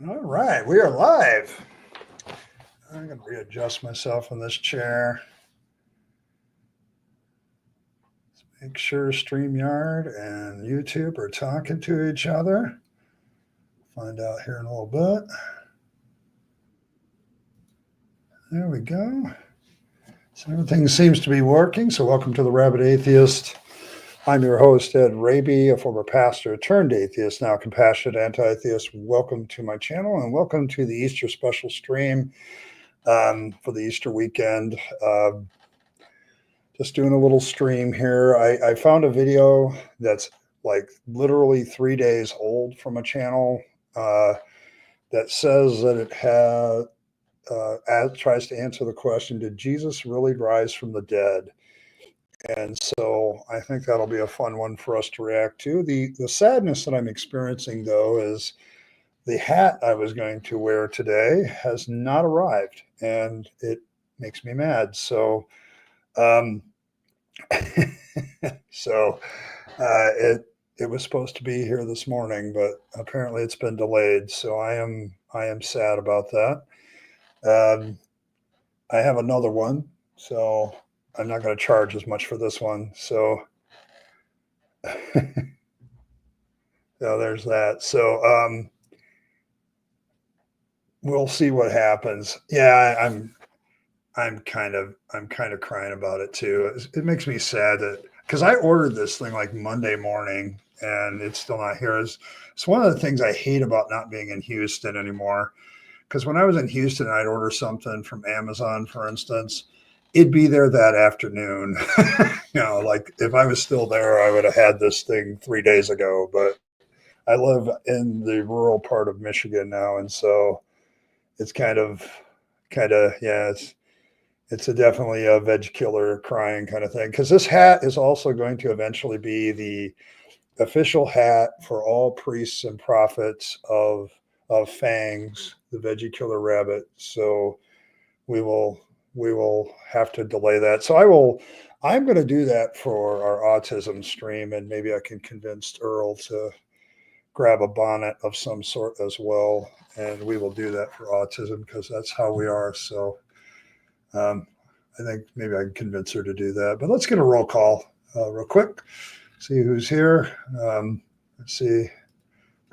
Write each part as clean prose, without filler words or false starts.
All right, we are live. I'm going to readjust myself in this chair. Make sure StreamYard and YouTube are talking to each other. Find out here in a little bit. There we go. So everything seems to be working. So welcome to the Rabyd Atheist. I'm your host, Ed Rabyd, a former pastor turned atheist, now compassionate anti-theist. Welcome to my channel and welcome to the Easter special stream for the Easter weekend. Just doing a little stream here. I found a video that's like literally 3 days old from a channel that says that it tries to answer the question, did Jesus really rise from the dead? And so I think that'll be a fun one for us to react to. The sadness that I'm experiencing, though, is the hat I was going to wear today has not arrived, and it makes me mad. So, so it was supposed to be here this morning, but apparently it's been delayed. So I am sad about that. I have another one, so I'm not going to charge as much for this one. So, there's that. So we'll see what happens. Yeah, I'm kind of crying about it too. It makes me sad that because I ordered this thing like Monday morning and it's still not here. It's one of the things I hate about not being in Houston anymore. Because when I was in Houston, I'd order something from Amazon, for instance, it'd be there that afternoon. Like if I was still there, I would have had this thing 3 days ago. But I live in the rural part of Michigan now, and so it's yeah, it's definitely a veg killer crying kind of thing. Because this hat is also going to eventually be the official hat for all priests and prophets of Fangs, the veggie killer rabbit. So we will have to delay that. So I'm going to do that for our autism stream, and maybe I can convince Earl to grab a bonnet of some sort as well, and we will do that for autism because that's how we are. So I think maybe I can convince her to do that. But let's get a roll call real quick. See who's here. Let's see.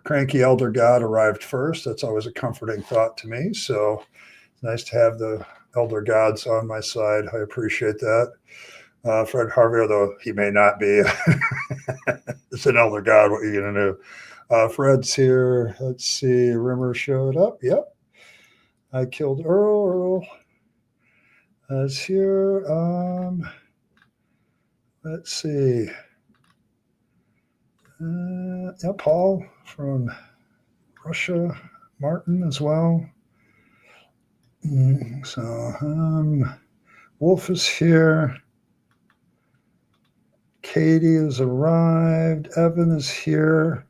Cranky Elder God arrived first. That's always a comforting thought to me. So nice to have the Elder Gods on my side. I appreciate that. Fred Harvey, although he may not be, it's an Elder God. What are you going to do? Fred's here. Let's see. Rimmer showed up. Yep. I killed Earl. Is here. Let's see. Yeah, Paul from Russia, Martin as well. So Wolf is here. Katie has arrived. Evan is here.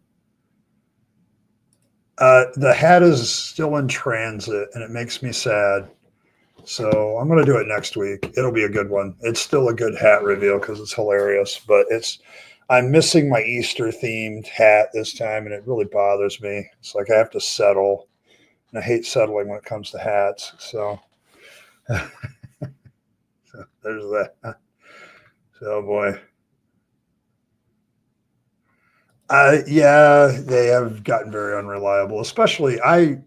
The hat is still in transit, and it makes me sad. So I'm going to do it next week. It'll be a good one. It's still a good hat reveal because it's hilarious, but I'm missing my Easter themed hat this time, and it really bothers me. It's like I have to settle, and I hate settling when it comes to hats. So, so there's that. So boy. Yeah, they have gotten very unreliable. Especially I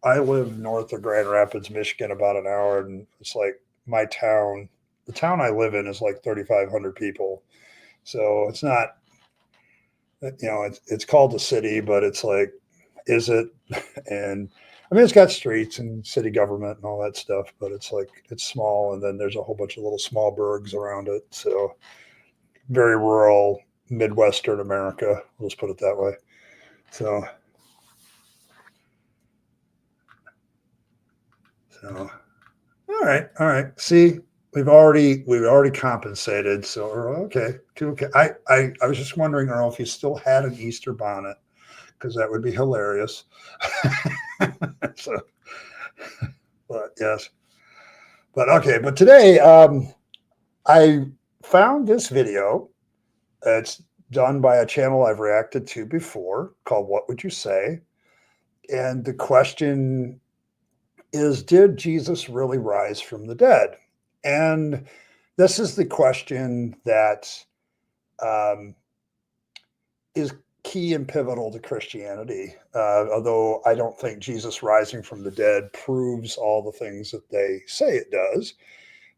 live north of Grand Rapids, Michigan, about an hour, and it's like my town. The town I live in is like 3,500 people, so it's not. It's called a city, but it's like, is it? And I mean, it's got streets and city government and all that stuff, but it's like it's small, and then there's a whole bunch of little small burgs around it. So very rural Midwestern America. Let's put it that way. So, all right. See, we've already compensated. So, okay, okay. I was just wondering, Earl, if you still had an Easter bonnet, because that would be hilarious. So, but yes, but okay. But today, I found this video. It's done by a channel I've reacted to before called "What Would You Say?" the question is, did Jesus really rise from the dead? And this is the question that um, is key and pivotal to Christianity. Although I don't think Jesus rising from the dead proves all the things that they say it does.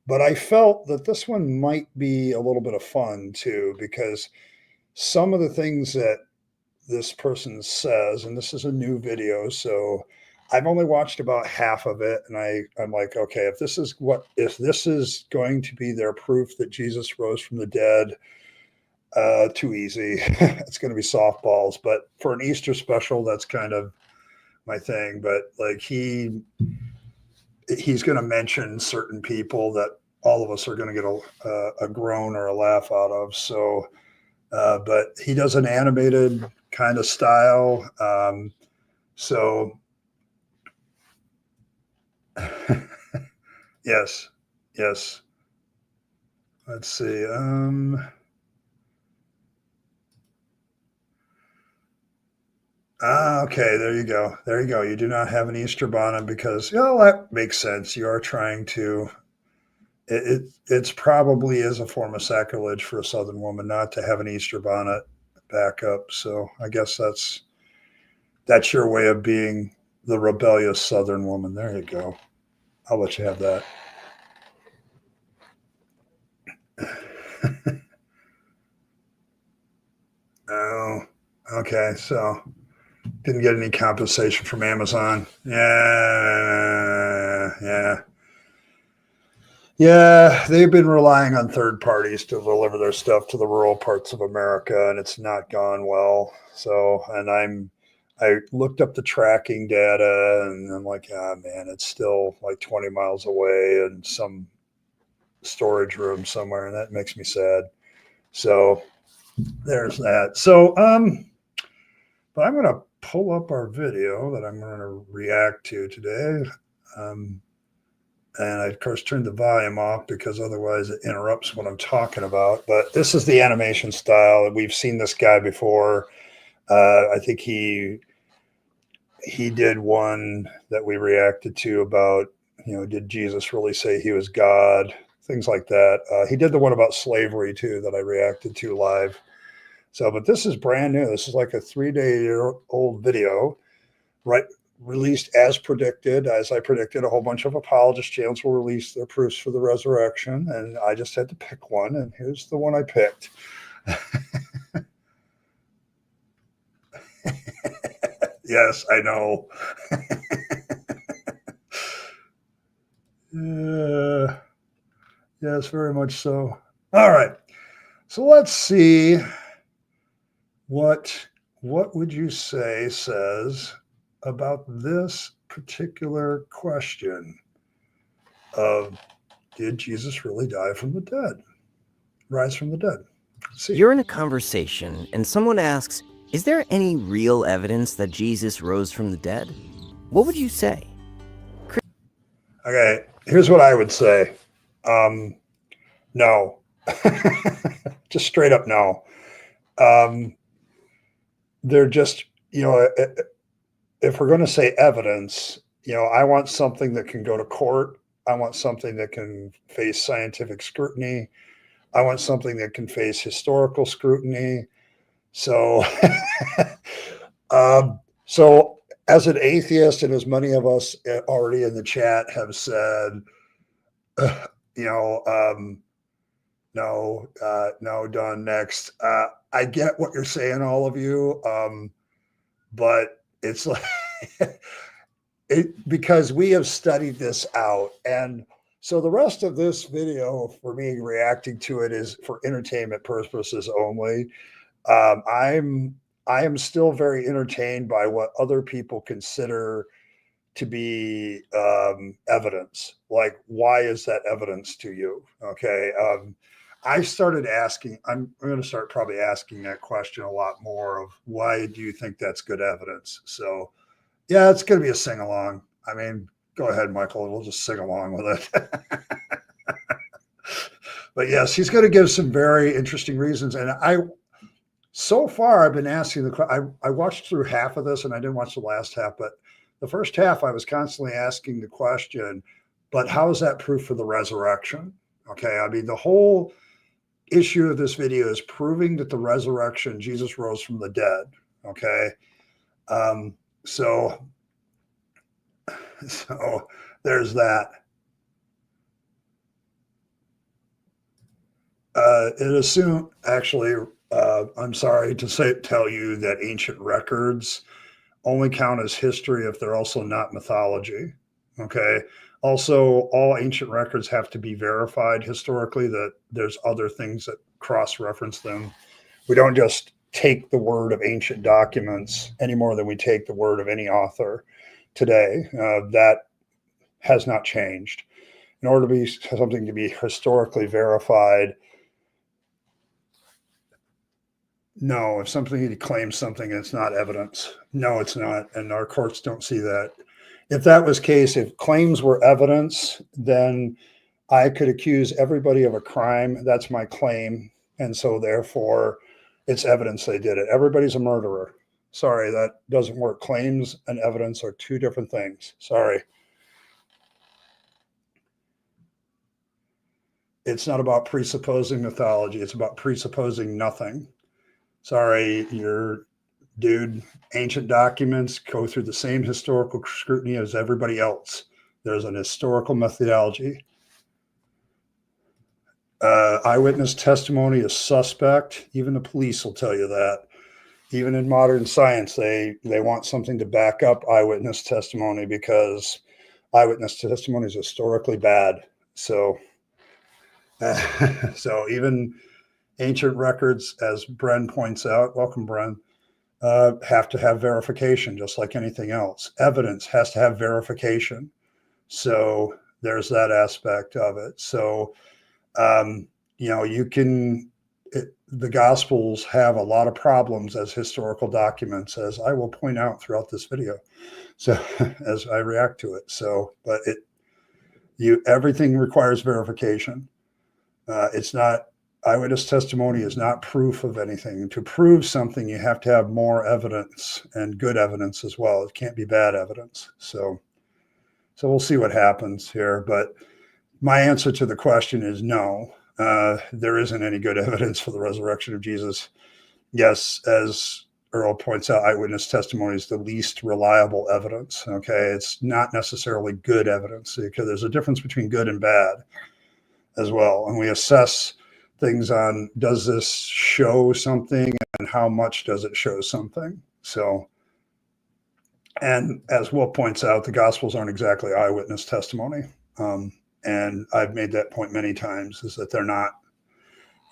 But I felt that this one might be a little bit of fun too, because some of the things that this person says, and this is a new video, so I've only watched about half of it, and I'm like, okay, if this is going to be their proof that Jesus rose from the dead, too easy. It's going to be softballs. But for an Easter special, that's kind of my thing. But like he's going to mention certain people that all of us are going to get a groan or a laugh out of. So, but he does an animated kind of style. So, yes, yes. Let's see. Okay, there you go. There you go. You do not have an Easter bonnet because, that makes sense. You are trying to. It's probably is a form of sacrilege for a Southern woman not to have an Easter bonnet back up. So I guess that's your way of being the rebellious Southern woman. There you go. I'll let you have that. Oh, okay. So didn't get any compensation from Amazon. Yeah. Yeah, they've been relying on third parties to deliver their stuff to the rural parts of America, and it's not gone well. So, and I looked up the tracking data, and I'm like, man, it's still like 20 miles away in some storage room somewhere, and that makes me sad. So, there's that. So, but I'm going to pull up our video that I'm going to react to today. And I, of course, turned the volume off because otherwise it interrupts what I'm talking about. But this is the animation style. We've seen this guy before. I think he did one that we reacted to about, did Jesus really say he was God? Things like that. He did the one about slavery, too, that I reacted to live. So, but this is brand new. This is like a 3-day-old video, right? Released as predicted. As I predicted, a whole bunch of apologist channels will release their proofs for the resurrection, and I just had to pick one, and here's the one I picked. Yes, I know. Yes, very much so. All right, so let's see what would you say says about this particular question of, did Jesus really rise from the dead? See. You're in a conversation and someone asks, is there any real evidence that Jesus rose from the dead? What would you say? Okay, here's what I would say. No. Just straight up no. They're just, if we're going to say evidence, I want something that can go to court. I want something that can face scientific scrutiny. I want something that can face historical scrutiny. So, so as an atheist, and as many of us already in the chat have said, no, done, next. I get what you're saying, all of you, but it's like because we have studied this out, and so the rest of this video for me reacting to it is for entertainment purposes only. I am still very entertained by what other people consider to be evidence. Like, why is that evidence to you? Okay. I started asking, I'm going to start probably asking that question a lot more of, why do you think that's good evidence? So yeah, it's going to be a sing along. I mean, go ahead, Michael. We'll just sing along with it. But yes, he's going to give some very interesting reasons. And So far, I've been asking I watched through half of this and I didn't watch the last half, but the first half I was constantly asking the question, but how is that proof for the resurrection? Okay. I mean, the whole issue of this video is proving that the resurrection, Jesus rose from the dead. Okay. Um, so, so there's that. It assumed actually, I'm sorry to tell you that ancient records only count as history if they're also not mythology. Okay. Also, all ancient records have to be verified historically, that there's other things that cross reference them. We don't just take the word of ancient documents any more than we take the word of any author today. That has not changed. In order to be something to be historically verified, no, if something claims something, it's not evidence. No, it's not. And our courts don't see that. If that was the case, if claims were evidence, then I could accuse everybody of a crime. That's my claim. And so therefore it's evidence they did it. Everybody's a murderer. Sorry, that doesn't work. Claims and evidence are two different things. Sorry. It's not about presupposing mythology. It's about presupposing nothing. Sorry, dude, ancient documents go through the same historical scrutiny as everybody else. There's an historical methodology. Eyewitness testimony is suspect. Even the police will tell you that. Even in modern science, they want something to back up eyewitness testimony because eyewitness testimony is historically bad. So, so even ancient records, as Bren points out, welcome, Bren, have to have verification, just like anything else. Evidence has to have verification. So there's that aspect of it. So, the Gospels have a lot of problems as historical documents, as I will point out throughout this video. So as I react to it. So, but everything requires verification. It's not, eyewitness testimony is not proof of anything. To prove something, you have to have more evidence, and good evidence as well. It can't be bad evidence. So we'll see what happens here. But my answer to the question is no. There isn't any good evidence for the resurrection of Jesus. Yes, as Earl points out, eyewitness testimony is the least reliable evidence. Okay, it's not necessarily good evidence, because there's a difference between good and bad as well. And we assess things on, does this show something, and how much does it show something? So, and as Will points out, the Gospels aren't exactly eyewitness testimony. And I've made that point many times, is that they're not.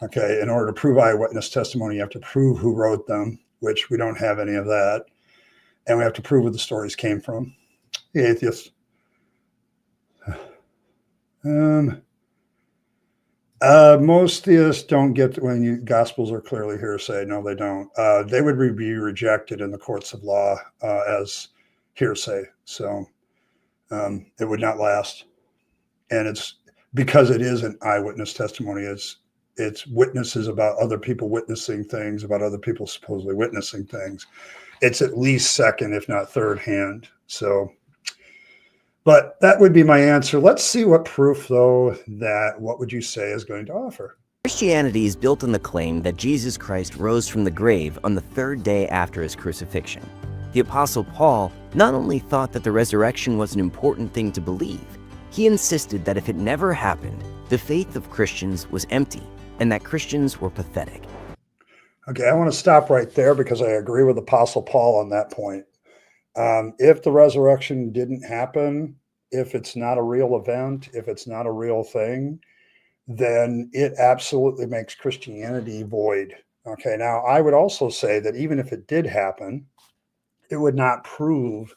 Okay, in order to prove eyewitness testimony, you have to prove who wrote them, which we don't have any of that. And we have to prove where the stories came from. The atheists. Most theists don't get, when Gospels are clearly hearsay. No, they don't. They would be rejected in the courts of law as hearsay. So it would not last. And it's because it is an eyewitness testimony. It's witnesses about other people witnessing things, about other people supposedly witnessing things. It's at least second, if not third hand. So, but that would be my answer. Let's see what proof, though, what would you say is going to offer? Christianity is built on the claim that Jesus Christ rose from the grave on the third day after his crucifixion. The Apostle Paul not only thought that the resurrection was an important thing to believe, he insisted that if it never happened, the faith of Christians was empty and that Christians were pathetic. Okay, I want to stop right there because I agree with Apostle Paul on that point. If the resurrection didn't happen, if it's not a real event, if it's not a real thing, then it absolutely makes Christianity void. Okay, now I would also say that even if it did happen, it would not prove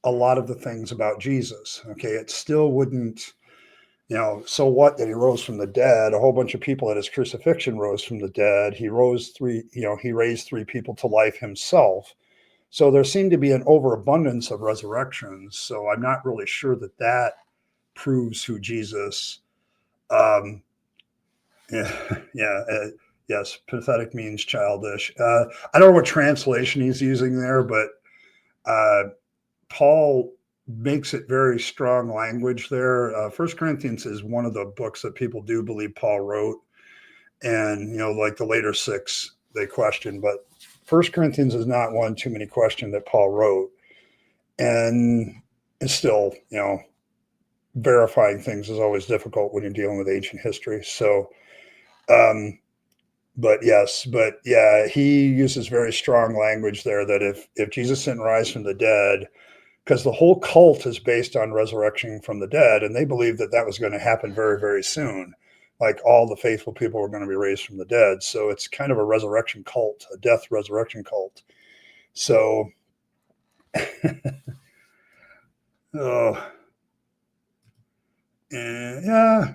a lot of the things about Jesus. Okay, it still wouldn't, so what that he rose from the dead? A whole bunch of people at his crucifixion rose from the dead. He raised three people to life himself. So there seemed to be an overabundance of resurrections. So I'm not really sure that proves who Jesus. Yes, pathetic means childish. I don't know what translation he's using there, but Paul makes it very strong language there. First Corinthians is one of the books that people do believe Paul wrote, and like the later six they question, but First Corinthians is not one too many question that Paul wrote, and it's still verifying things is always difficult when you're dealing with ancient history. So, but yeah, he uses very strong language there that if Jesus didn't rise from the dead, because the whole cult is based on resurrection from the dead, and they believed that was going to happen very, very soon. Like all the faithful people were going to be raised from the dead. So it's kind of a resurrection cult, a death resurrection cult. So, oh, yeah,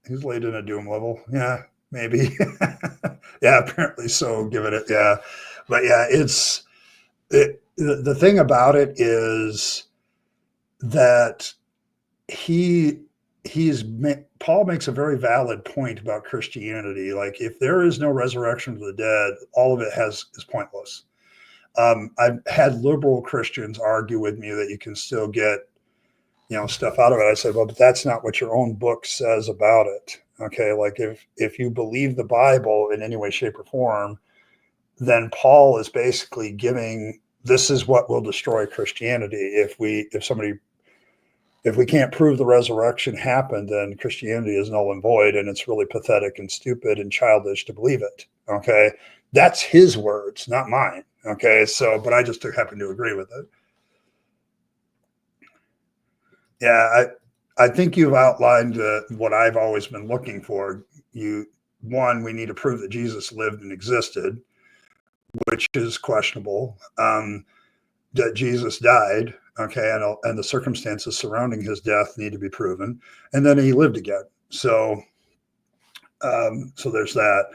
he's laid in a doom level. Yeah, maybe. Yeah, apparently so. Given it, yeah, but yeah, the thing about it is that Paul makes a very valid point about Christianity. Like, if there is no resurrection of the dead, all of it is pointless. I've had liberal Christians argue with me that you can still get stuff out of it. I said, well, but that's not what your own book says about it. Okay, like if you believe the Bible in any way, shape, or form, then Paul is basically giving, this is what will destroy Christianity. If we can't prove the resurrection happened, then Christianity is null and void, and it's really pathetic and stupid and childish to believe it. Okay, that's his words, not mine. Okay, so, but I just happen to agree with it. Yeah, I think you've outlined what I've always been looking for. One, we need to prove that Jesus lived and existed, which is questionable. That Jesus died, okay, and the circumstances surrounding his death need to be proven, and then he lived again. So, so there's that.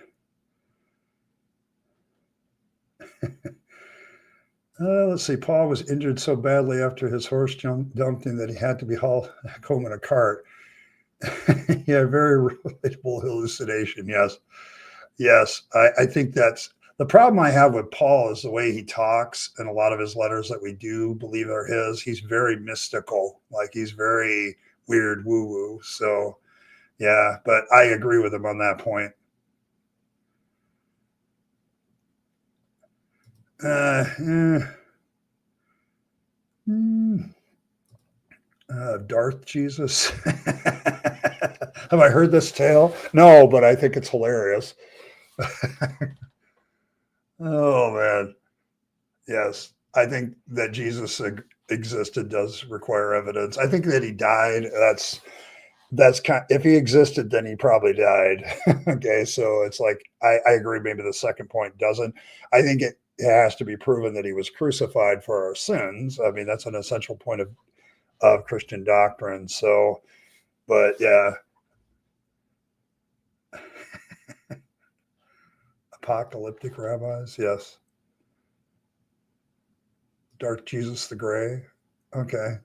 Let's see. Paul was injured so badly after his horse dumped him that he had to be hauled home in a cart. Yeah, very relatable hallucination. Yes. I think that's the problem I have with Paul is the way he talks, and a lot of his letters that we do believe are his. He's very mystical, like he's very weird, woo-woo. So, yeah, but I agree with him on that point. Darth Jesus. Have I heard this tale? No, but I think it's hilarious. Oh man, yes. I think that Jesus existed does require evidence. I think that he died. That's kind. If he existed, then he probably died. Okay, so it's like I agree. Maybe the second point doesn't. I think it has to be proven that he was crucified for our sins. I mean, that's an essential point of Christian doctrine. So, but yeah. Apocalyptic rabbis, yes. Dark Jesus the Gray. Okay.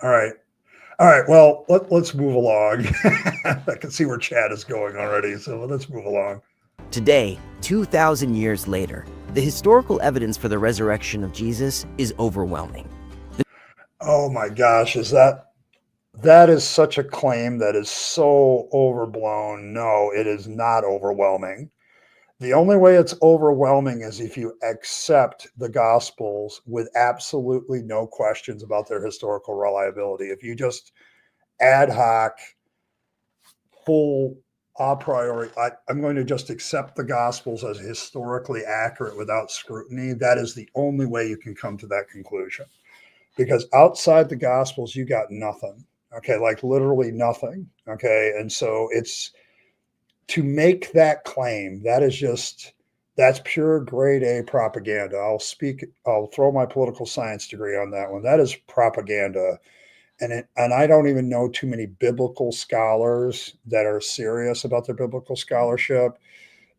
All right. Well, let's move along. I can see where chat is going already, so let's move along. Today, 2,000 years later, the historical evidence for the resurrection of Jesus is overwhelming. Oh my gosh, that is such a claim that is so overblown. No, it is not overwhelming. The only way it's overwhelming is if you accept the Gospels with absolutely no questions about their historical reliability. If you just ad hoc, full a priori, I'm going to just accept the Gospels as historically accurate without scrutiny, that is the only way you can come to that conclusion. Because outside the Gospels, you got nothing. Okay, like literally nothing. Okay, and so it's to make that claim, that's pure grade A propaganda. I'll throw my political science degree on that one. That is propaganda. And I don't even know too many biblical scholars that are serious about their biblical scholarship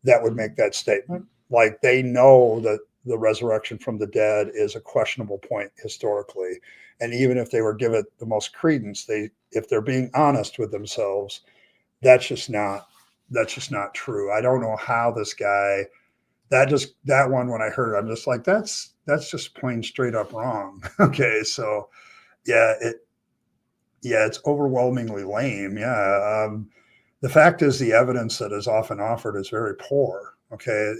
that would make that statement. Like, they know that the resurrection from the dead is a questionable point historically. And even if they were given the most credence, if they're being honest with themselves, that's just not that's just not true. I don't know how this guy, that one, when I heard it, I'm just like, that's just plain straight up wrong. Okay. So yeah, it's overwhelmingly lame. Yeah. The fact is, the evidence that is often offered is very poor. Okay.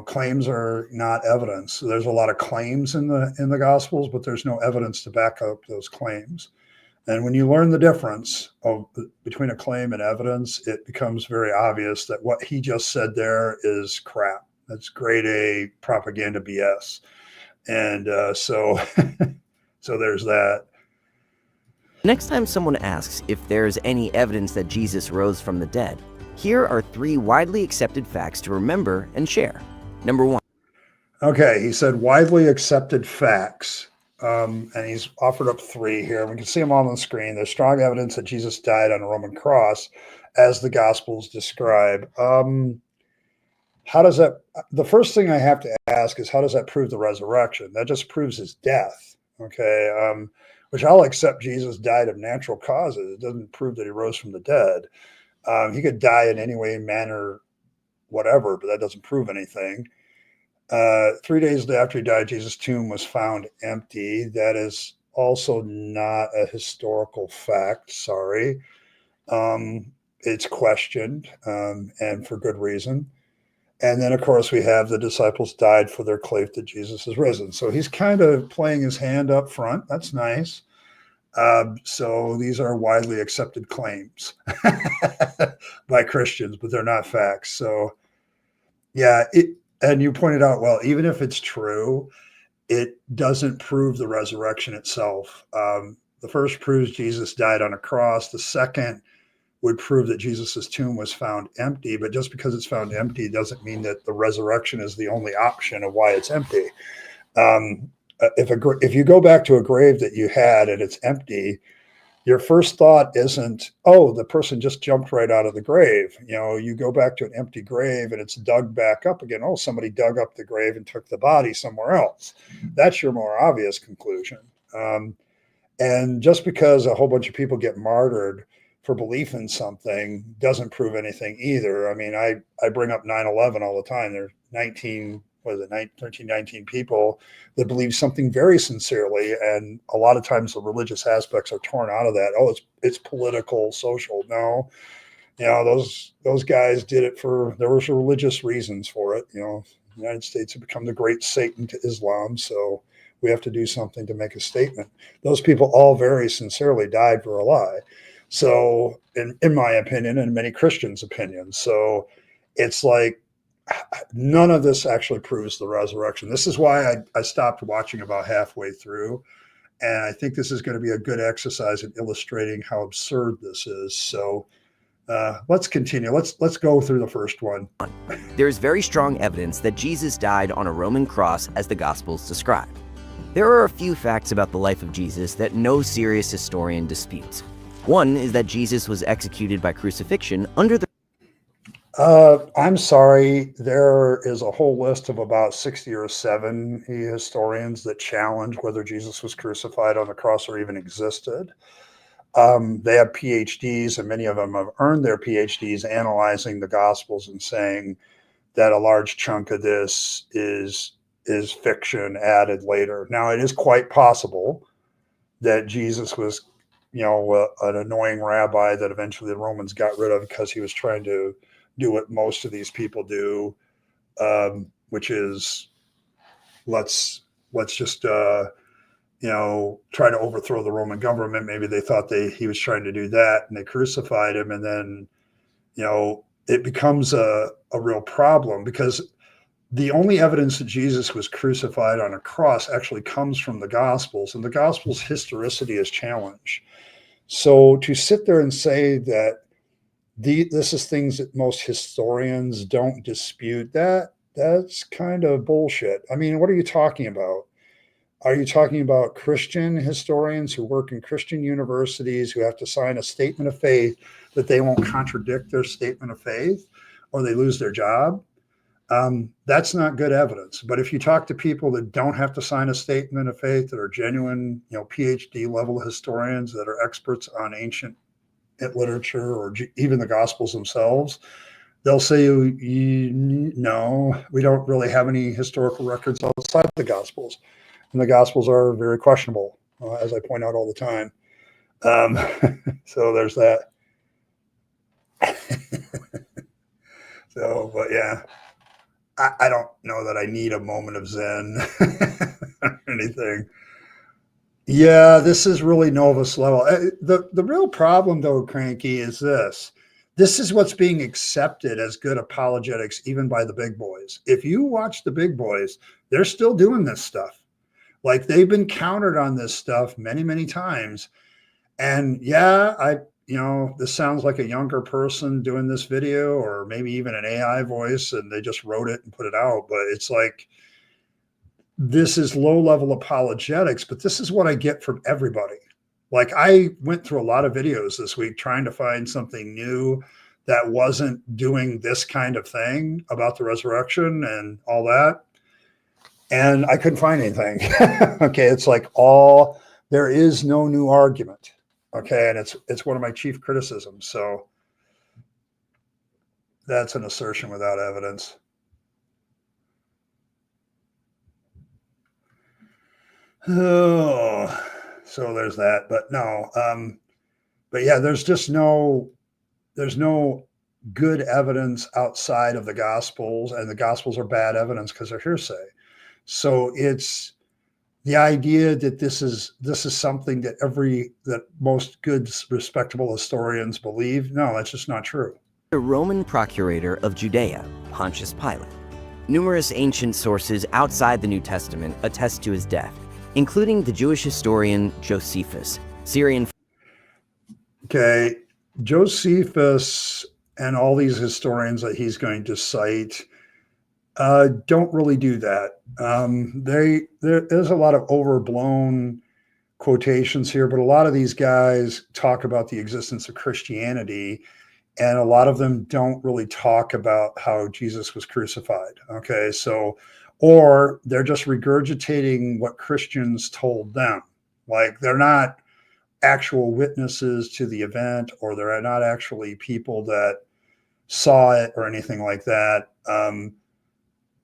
Claims are not evidence. There's a lot of claims in the Gospels, but there's no evidence to back up those claims. And when you learn the difference between a claim and evidence, it becomes very obvious that what he just said there is crap. That's grade A propaganda BS. And so there's that. Next time someone asks if there's any evidence that Jesus rose from the dead, here are 3 widely accepted facts to remember and share. Number 1. Okay, he said widely accepted facts. And he's offered up 3 here. We can see them all on the screen. There's strong evidence that Jesus died on a Roman cross, as the Gospels describe. How does that? The first thing I have to ask is, how does that prove the resurrection? That just proves his death. Okay, which I'll accept. Jesus died of natural causes. It doesn't prove that he rose from the dead. He could die in any way, manner, whatever, but that doesn't prove anything. 3 days after he died, Jesus' tomb was found empty. That is also not a historical fact. Sorry. It's questioned, and for good reason. And then, of course, we have the disciples died for their belief that Jesus is risen. So he's kind of playing his hand up front. That's nice. So these are widely accepted claims by Christians, but they're not facts. So yeah, and you pointed out, well, even if it's true, it doesn't prove the resurrection itself. The first proves Jesus died on a cross. The second would prove that Jesus's tomb was found empty, but just because it's found empty doesn't mean that the resurrection is the only option of why it's empty. If you go back to a grave that you had and it's empty, your first thought isn't, oh, the person just jumped right out of the grave. You go back to an empty grave and it's dug back up again. Oh, somebody dug up the grave and took the body somewhere else. That's your more obvious conclusion. And just because a whole bunch of people get martyred for belief in something doesn't prove anything either. I mean, I bring up 9/11 all the time. There's 19 people that believe something very sincerely, and a lot of times the religious aspects are torn out of that. Oh, it's political, social. No, those guys did it there was religious reasons for it. The United States had become the great Satan to Islam, so we have to do something to make a statement. Those people all very sincerely died for a lie. So in my opinion, and many Christians' opinions, so it's like, none of this actually proves the resurrection. This is why I stopped watching about halfway through. And I think this is going to be a good exercise in illustrating how absurd this is. So let's continue. Let's go through the first one. There is very strong evidence that Jesus died on a Roman cross, as the Gospels describe. There are a few facts about the life of Jesus that no serious historian disputes. One is that Jesus was executed by crucifixion under the... I'm sorry. There is a whole list of about 60 or 70 historians that challenge whether Jesus was crucified on the cross or even existed. They have PhDs, and many of them have earned their PhDs analyzing the Gospels and saying that a large chunk of this is fiction added later. Now, it is quite possible that Jesus was, an annoying rabbi that eventually the Romans got rid of because he was trying to do what most of these people do, which is let's just try to overthrow the Roman government. Maybe they thought he was trying to do that, and they crucified him. And then it becomes a real problem, because the only evidence that Jesus was crucified on a cross actually comes from the Gospels, and the Gospels' historicity is challenged. So to sit there and say that this is things that most historians don't dispute, that's kind of bullshit. I mean, what are you talking about? Are you talking about Christian historians who work in Christian universities who have to sign a statement of faith that they won't contradict their statement of faith or they lose their job? That's not good evidence. But if you talk to people that don't have to sign a statement of faith, that are genuine, PhD level historians that are experts on ancient literature or even the Gospels themselves, they'll say, no, we don't really have any historical records outside the Gospels. And the Gospels are very questionable, as I point out all the time. So there's that. So, but yeah, I don't know that I need a moment of Zen or anything. Yeah, this is really Novus level. The real problem, though, Cranky, is this. This is what's being accepted as good apologetics, even by the big boys. If you watch the big boys, they're still doing this stuff. Like, they've been countered on this stuff many, many times. And yeah, this sounds like a younger person doing this video, or maybe even an AI voice, and they just wrote it and put it out. But it's like, this is low level apologetics, but this is what I get from everybody. Like, I went through a lot of videos this week trying to find something new that wasn't doing this kind of thing about the resurrection and all that. And I couldn't find anything. Okay. It's like there is no new argument. Okay. And it's one of my chief criticisms. So that's an assertion without evidence. Oh, so there's that. But no, but yeah, there's no good evidence outside of the Gospels, and the Gospels are bad evidence because they're hearsay. So it's the idea that this is something that most good, respectable historians believe. No, that's just not true. The Roman procurator of Judea, Pontius Pilate. Numerous ancient sources outside the New Testament attest to his death, including the Jewish historian Josephus, Syrian. Okay, Josephus and all these historians that he's going to cite don't really do that. There's a lot of overblown quotations here, but a lot of these guys talk about the existence of Christianity, and a lot of them don't really talk about how Jesus was crucified. Okay, so, or they're just regurgitating what Christians told them. Like, they're not actual witnesses to the event, or they're not actually people that saw it or anything like that.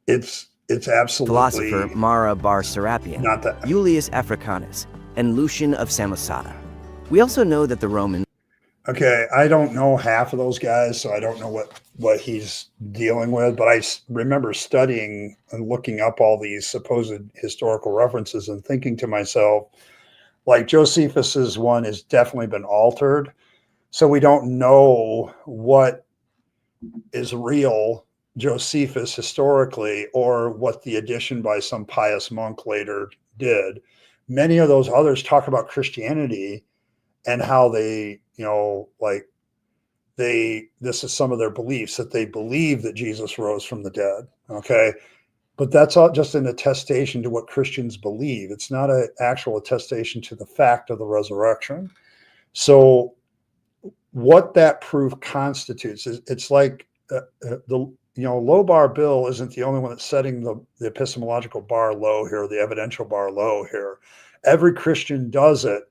It's absolutely philosopher Mara bar Serapion, not that. Julius Africanus, and Lucian of Samosata. We also know that the Romans. Okay, I don't know half of those guys, so I don't know what he's dealing with, but I remember studying and looking up all these supposed historical references and thinking to myself, like, Josephus's one has definitely been altered, so we don't know what is real Josephus historically, or what the addition by some pious monk later did. Many of those others talk about Christianity and how they, this is some of their beliefs, that they believe that Jesus rose from the dead. Okay. But that's all just an attestation to what Christians believe. It's not an actual attestation to the fact of the resurrection. So what that proof constitutes is, it's like low bar Bill isn't the only one that's setting the epistemological bar low here, the evidential bar low here. Every Christian does it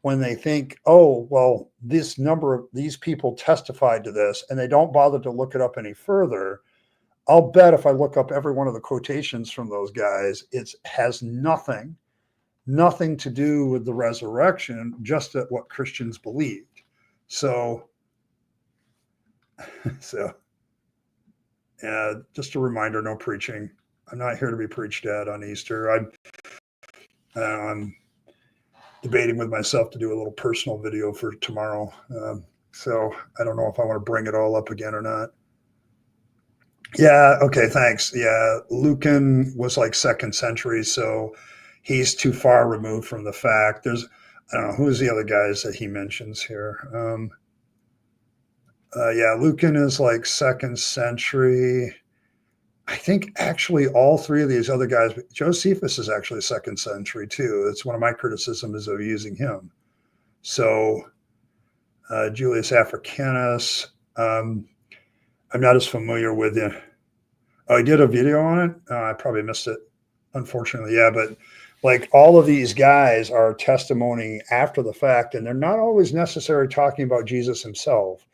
when they think, oh, well, this number of these people testified to this, and they don't bother to look it up any further. I'll bet if I look up every one of the quotations from those guys, it has nothing to do with the resurrection, just at what Christians believed. So yeah, just a reminder, no preaching. I'm not here to be preached at on Easter. I'm debating with myself to do a little personal video for tomorrow. So I don't know if I want to bring it all up again or not. Yeah, okay, thanks. Yeah, Lucan was like 2nd century, so he's too far removed from the fact. I don't know, who's the other guys that he mentions here? Yeah, Lucan is like 2nd century. I think actually all three of these other guys, Josephus is actually 2nd century too. It's one of my criticisms of using him. So Julius Africanus, I'm not as familiar with him. Oh, he did a video on it. I probably missed it, unfortunately. Yeah, but Like all of these guys are testimony after the fact, and they're not always necessarily talking about Jesus himself.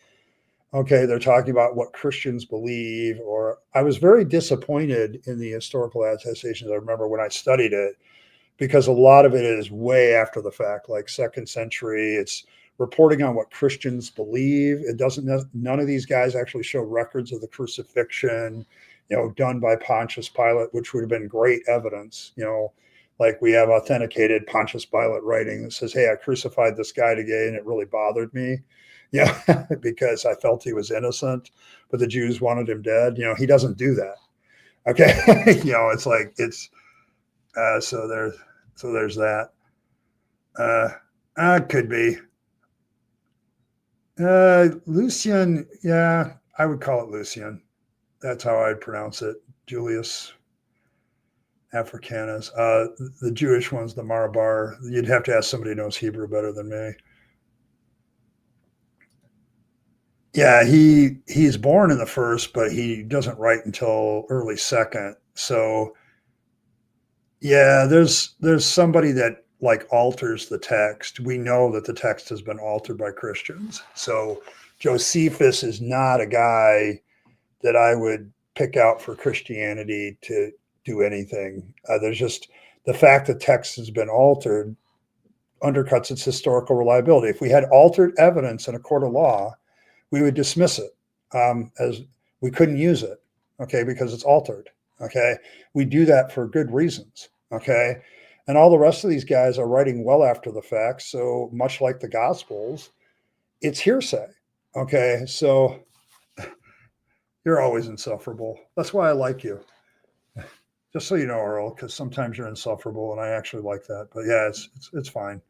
Okay, they're talking about what Christians believe, or I was very disappointed in the historical attestations. I remember when I studied it, because a lot of it is way after the fact, like second century. It's reporting on what Christians believe. It doesn't, none of these guys actually show records of the crucifixion, done by Pontius Pilate, which would have been great evidence, like we have authenticated Pontius Pilate writing that says, hey, I crucified this guy today and it really bothered me, because I felt he was innocent, but the Jews wanted him dead. He doesn't do that. Okay. It's like, so there's that. Could be. Lucian, yeah, I would call it Lucian. That's how I'd pronounce it. Julius Africanus. The Jewish one's the Marabar. You'd have to ask somebody who knows Hebrew better than me. Yeah, he's born in the first, but he doesn't write until early second. So yeah, there's somebody that like alters the text. We know that the text has been altered by Christians. So Josephus is not a guy that I would pick out for Christianity to do anything. There's just the fact that text has been altered undercuts its historical reliability. If we had altered evidence in a court of law, we would dismiss it as we couldn't use it, okay, because it's altered, okay? We do that for good reasons, okay? And all the rest of these guys are writing well after the fact, so much like the Gospels, it's hearsay, okay? So you're always insufferable. That's why I like you. Just so you know, Earl, because sometimes you're insufferable, and I actually like that. But yeah, it's fine.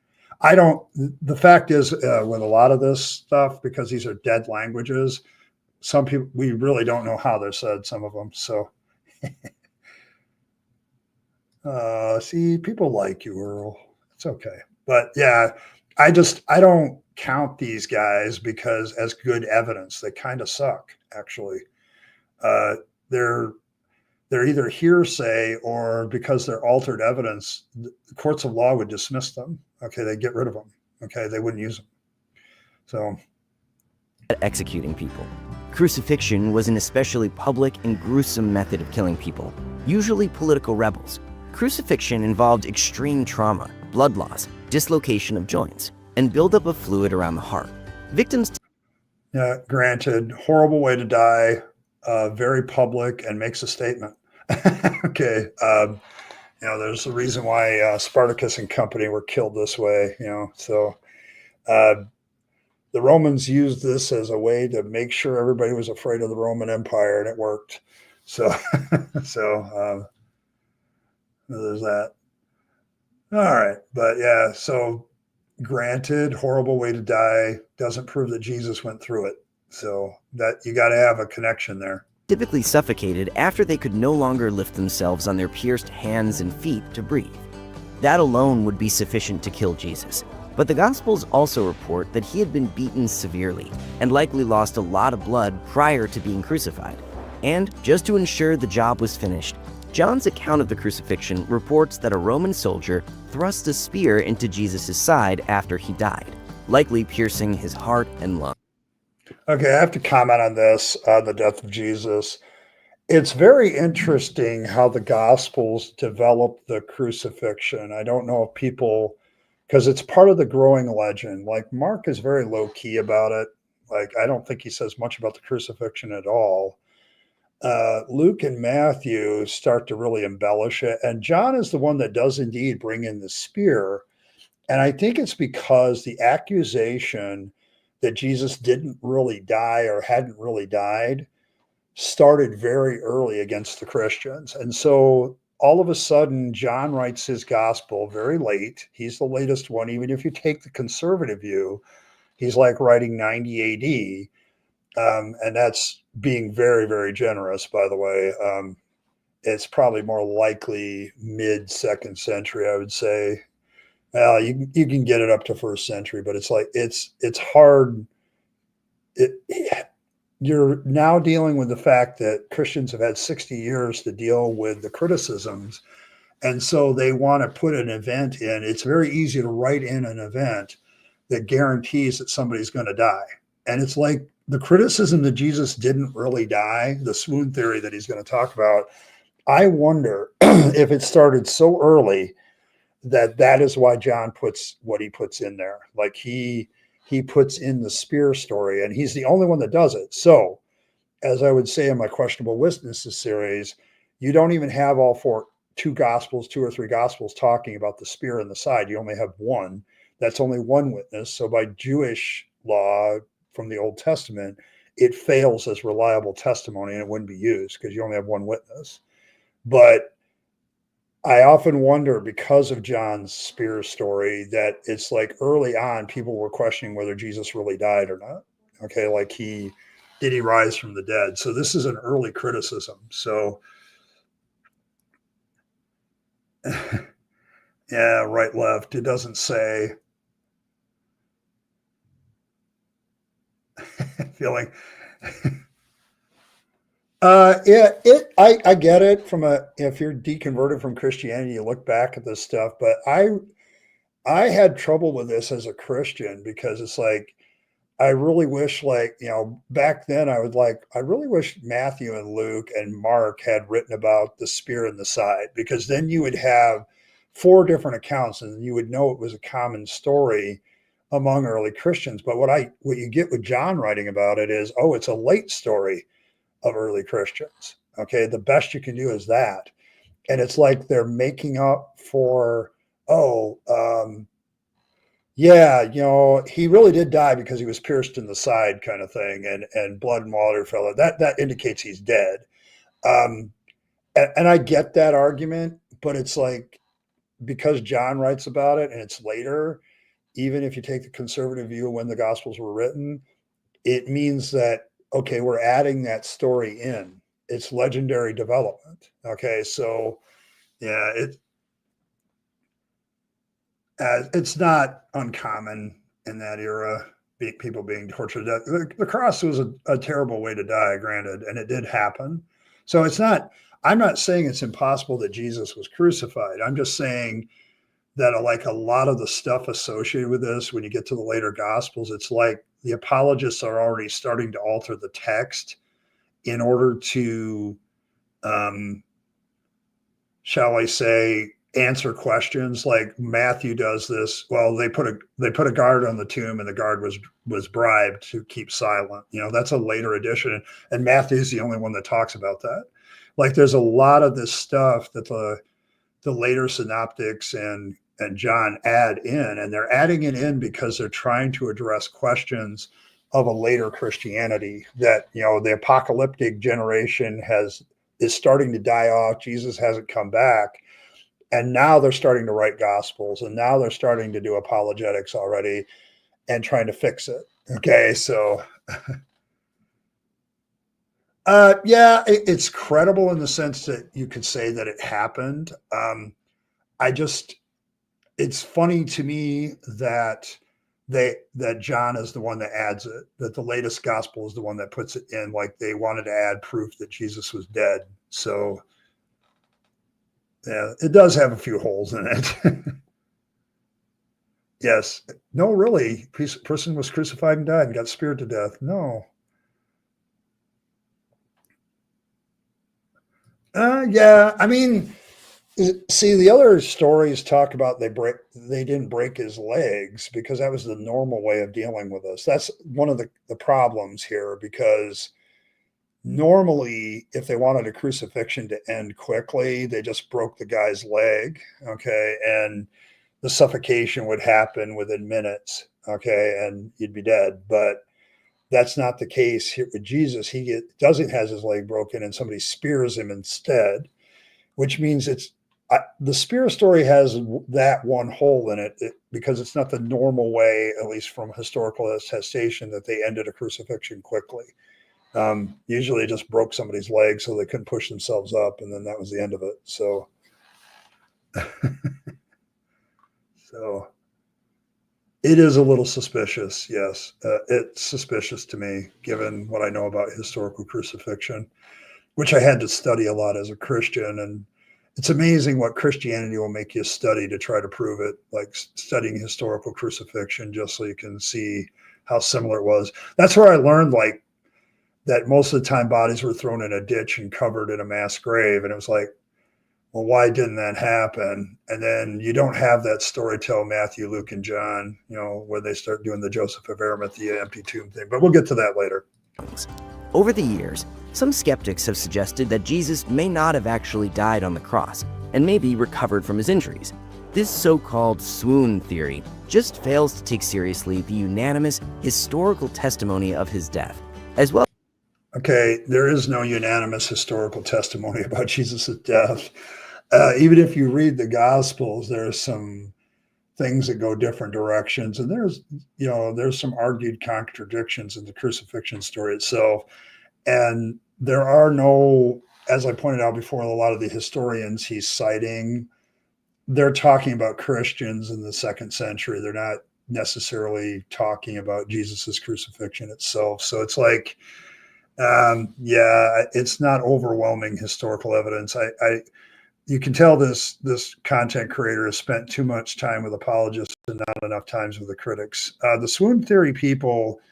I don't. The fact is, with a lot of this stuff, because these are dead languages, some people we really don't know how they're said. Some of them. So, see, people like you, Earl. It's okay. But yeah, I don't count these guys because as good evidence. They kind of suck, actually. They're either hearsay or because they're altered evidence, the courts of law would dismiss them. Okay, they get rid of them. Okay, they wouldn't use them. So, executing people. Crucifixion was an especially public and gruesome method of killing people, usually political rebels. Crucifixion involved extreme trauma, blood loss, dislocation of joints, and buildup of fluid around the heart. Victims. Yeah, granted, horrible way to die, very public, and makes a statement. Okay. There's a reason why Spartacus and company were killed this way, so the Romans used this as a way to make sure everybody was afraid of the Roman Empire, and it worked. So, there's that. All right. But yeah, so granted, horrible way to die doesn't prove that Jesus went through it. So that you got to have a connection there. Typically suffocated after they could no longer lift themselves on their pierced hands and feet to breathe. That alone would be sufficient to kill Jesus. But the Gospels also report that he had been beaten severely and likely lost a lot of blood prior to being crucified. And just to ensure the job was finished, John's account of the crucifixion reports that a Roman soldier thrust a spear into Jesus' side after he died, likely piercing his heart and lung. Okay, I have to comment on this, the death of Jesus. It's very interesting how the Gospels develop the crucifixion. I don't know if people, because it's part of the growing legend. Like Mark is very low key about it. Like I don't think he says much about the crucifixion at all. Luke and Matthew start to really embellish it, and John is the one that does indeed bring in the spear. And I think it's because the accusation that Jesus didn't really die or hadn't really died started very early against the Christians. And so all of a sudden, John writes his gospel very late. He's the latest one. Even if you take the conservative view, he's like writing 90 AD. And that's being very, very generous, by the way. It's probably more likely mid second century, I would say. Well, you can get it up to first century, but it's like it's hard. You're now dealing with the fact that Christians have had 60 years to deal with the criticisms, And so they want to put an event in. It's very easy to write in an event that guarantees that somebody's going to die. And it's like the criticism that Jesus didn't really die, the swoon theory that he's going to talk about. I wonder if it started so early that is why John puts what he puts in there. Like he puts in the spear story, and he's the only one that does it. So, as I would say in my questionable witnesses series, you don't even have two or three gospels talking about the spear in the side. You only have one. That's only one witness. So by Jewish law from the Old Testament, it fails as reliable testimony and it wouldn't be used because you only have one witness. But I often wonder, because of John's spear story, that it's like early on people were questioning whether Jesus really died or not. Okay, like did he rise from the dead? So this is an early criticism. So yeah, right, left. It doesn't say. Feeling. Yeah, I get it if you're deconverted from Christianity, you look back at this stuff, but I had trouble with this as a Christian because it's like I really wish, like, back then I really wish Matthew and Luke and Mark had written about the spear in the side, because then you would have four different accounts and you would know it was a common story among early Christians. But what you get with John writing about it is, oh, it's a late story of early Christians. Okay, the best you can do is that. And it's like they're making up for, yeah, he really did die because he was pierced in the side, kind of thing, and blood and water fell out. That indicates he's dead. And I get that argument, but it's like, because John writes about it and it's later, even if you take the conservative view of when the Gospels were written, it means that, okay, we're adding that story in. It's legendary development. Okay, so yeah, it's not uncommon in that era, people being tortured to death. The cross was a terrible way to die, granted, and it did happen. So I'm not saying it's impossible that Jesus was crucified. I'm just saying that like a lot of the stuff associated with this, when you get to the later Gospels, it's like the apologists are already starting to alter the text in order to, shall I say, answer questions. Like Matthew does this. Well, they put a guard on the tomb, and the guard was bribed to keep silent. That's a later addition, and Matthew's the only one that talks about that. Like there's a lot of this stuff that the later synoptics and John add in, and they're adding it in because they're trying to address questions of a later Christianity that, the apocalyptic generation is starting to die off. Jesus hasn't come back. And now they're starting to write gospels, and now they're starting to do apologetics already and trying to fix it. Okay. So, yeah, it's credible in the sense that you could say that it happened. It's funny to me that John is the one that adds it, that the latest gospel is the one that puts it in, like they wanted to add proof that Jesus was dead. So yeah, it does have a few holes in it. Yes. No, really. Person was crucified and died and got speared to death. No. Yeah. I mean, see, the other stories talk about they didn't break his legs because that was the normal way of dealing with this. That's one of the problems here, because normally if they wanted a crucifixion to end quickly, they just broke the guy's leg. Okay. And the suffocation would happen within minutes. Okay. And you'd be dead. But that's not the case here with Jesus. He doesn't has his leg broken, and somebody spears him instead, which means the spear story has that one hole in it, because it's not the normal way, at least from historical attestation, that they ended a crucifixion quickly. Usually it just broke somebody's leg so they couldn't push themselves up, and then that was the end of it. So, so it is a little suspicious. Yes. It's suspicious to me, given what I know about historical crucifixion, which I had to study a lot as a Christian. And it's amazing what Christianity will make you study to try to prove it, like studying historical crucifixion, just so you can see how similar it was. That's where I learned, like, that most of the time bodies were thrown in a ditch and covered in a mass grave. And it was like, well, why didn't that happen? And then you don't have that story till Matthew, Luke, and John, where they start doing the Joseph of Arimathea empty tomb thing. But we'll get to that later. Over the years, some skeptics have suggested that Jesus may not have actually died on the cross and maybe recovered from his injuries. This so-called swoon theory just fails to take seriously the unanimous historical testimony of his death, as well. Okay, there is no unanimous historical testimony about Jesus' death. Even if you read the Gospels, there's some things that go different directions, and there's some argued contradictions in the crucifixion story itself. And there are no, as I pointed out before, a lot of the historians he's citing, they're talking about Christians in the 2nd century. They're not necessarily talking about Jesus's crucifixion itself. So it's like, it's not overwhelming historical evidence. You can tell this content creator has spent too much time with apologists and not enough times with the critics. The swoon theory people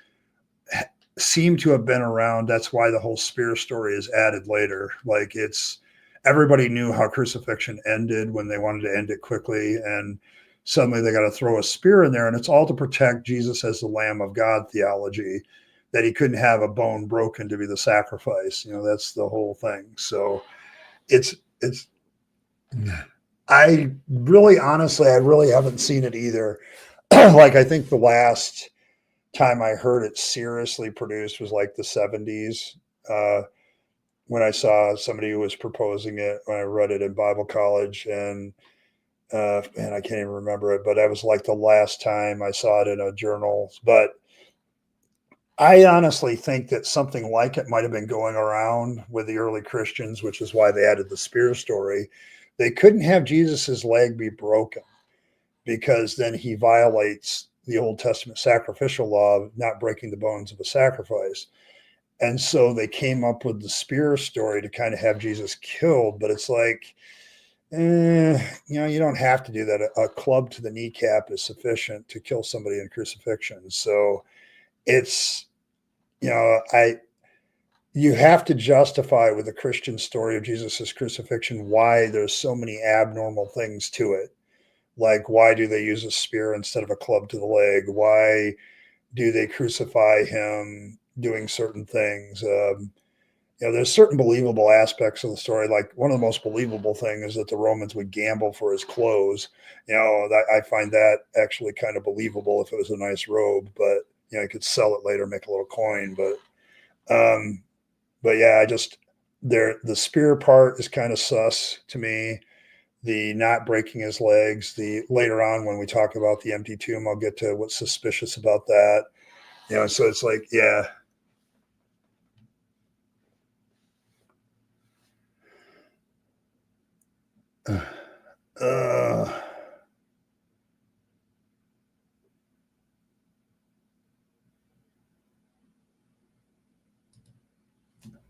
seem to have been around. That's why the whole spear story is added later. Like, everybody knew how crucifixion ended when they wanted to end it quickly, and suddenly they got to throw a spear in there, and it's all to protect Jesus as the Lamb of God theology, that he couldn't have a bone broken to be the sacrifice. That's the whole thing. So I really haven't seen it either. Like, I think the last time I heard it seriously produced was like the 70s, when I saw somebody who was proposing it, when I read it in Bible college, and I can't even remember it, but that was like the last time I saw it in a journal. But I honestly think that something like it might have been going around with the early Christians, which is why they added the spear story. They couldn't have Jesus's leg be broken, because then he violates the Old Testament sacrificial law of not breaking the bones of a sacrifice. And so they came up with the spear story to kind of have Jesus killed. But it's like, you don't have to do that. A club to the kneecap is sufficient to kill somebody in crucifixion. So it's, you have to justify with the Christian story of Jesus's crucifixion why there's so many abnormal things to it. Like, why do they use a spear instead of a club to the leg? Why do they crucify him doing certain things? There's certain believable aspects of the story. Like, one of the most believable things is that the Romans would gamble for his clothes. I find that actually kind of believable if it was a nice robe, but you could sell it later, make a little coin. But yeah, the spear part is kind of sus to me. The not breaking his legs, later on when we talk about the empty tomb, I'll get to what's suspicious about that. So it's like, yeah.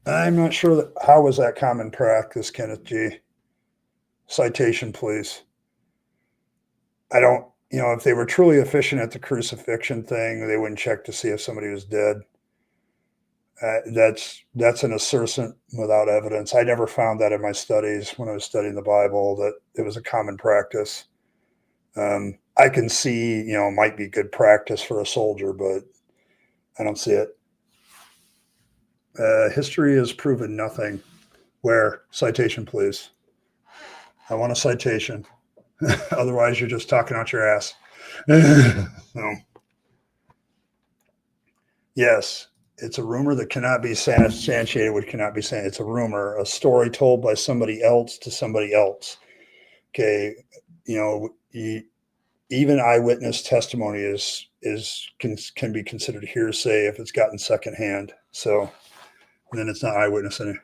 I'm not sure how was that common practice, Kenneth G. Citation, please. I don't, if they were truly efficient at the crucifixion thing, they wouldn't check to see if somebody was dead. That's an assertion without evidence. I never found that in my studies when I was studying the Bible, that it was a common practice. I can see, it might be good practice for a soldier, but I don't see it. History has proven nothing. Where? Citation, please. I want a citation. Otherwise, you're just talking out your ass. So, yes, it's a rumor that cannot be substantiated, which cannot be said. It's a rumor, a story told by somebody else to somebody else. Okay, even eyewitness testimony can be considered hearsay if it's gotten secondhand. So then it's not eyewitness anymore.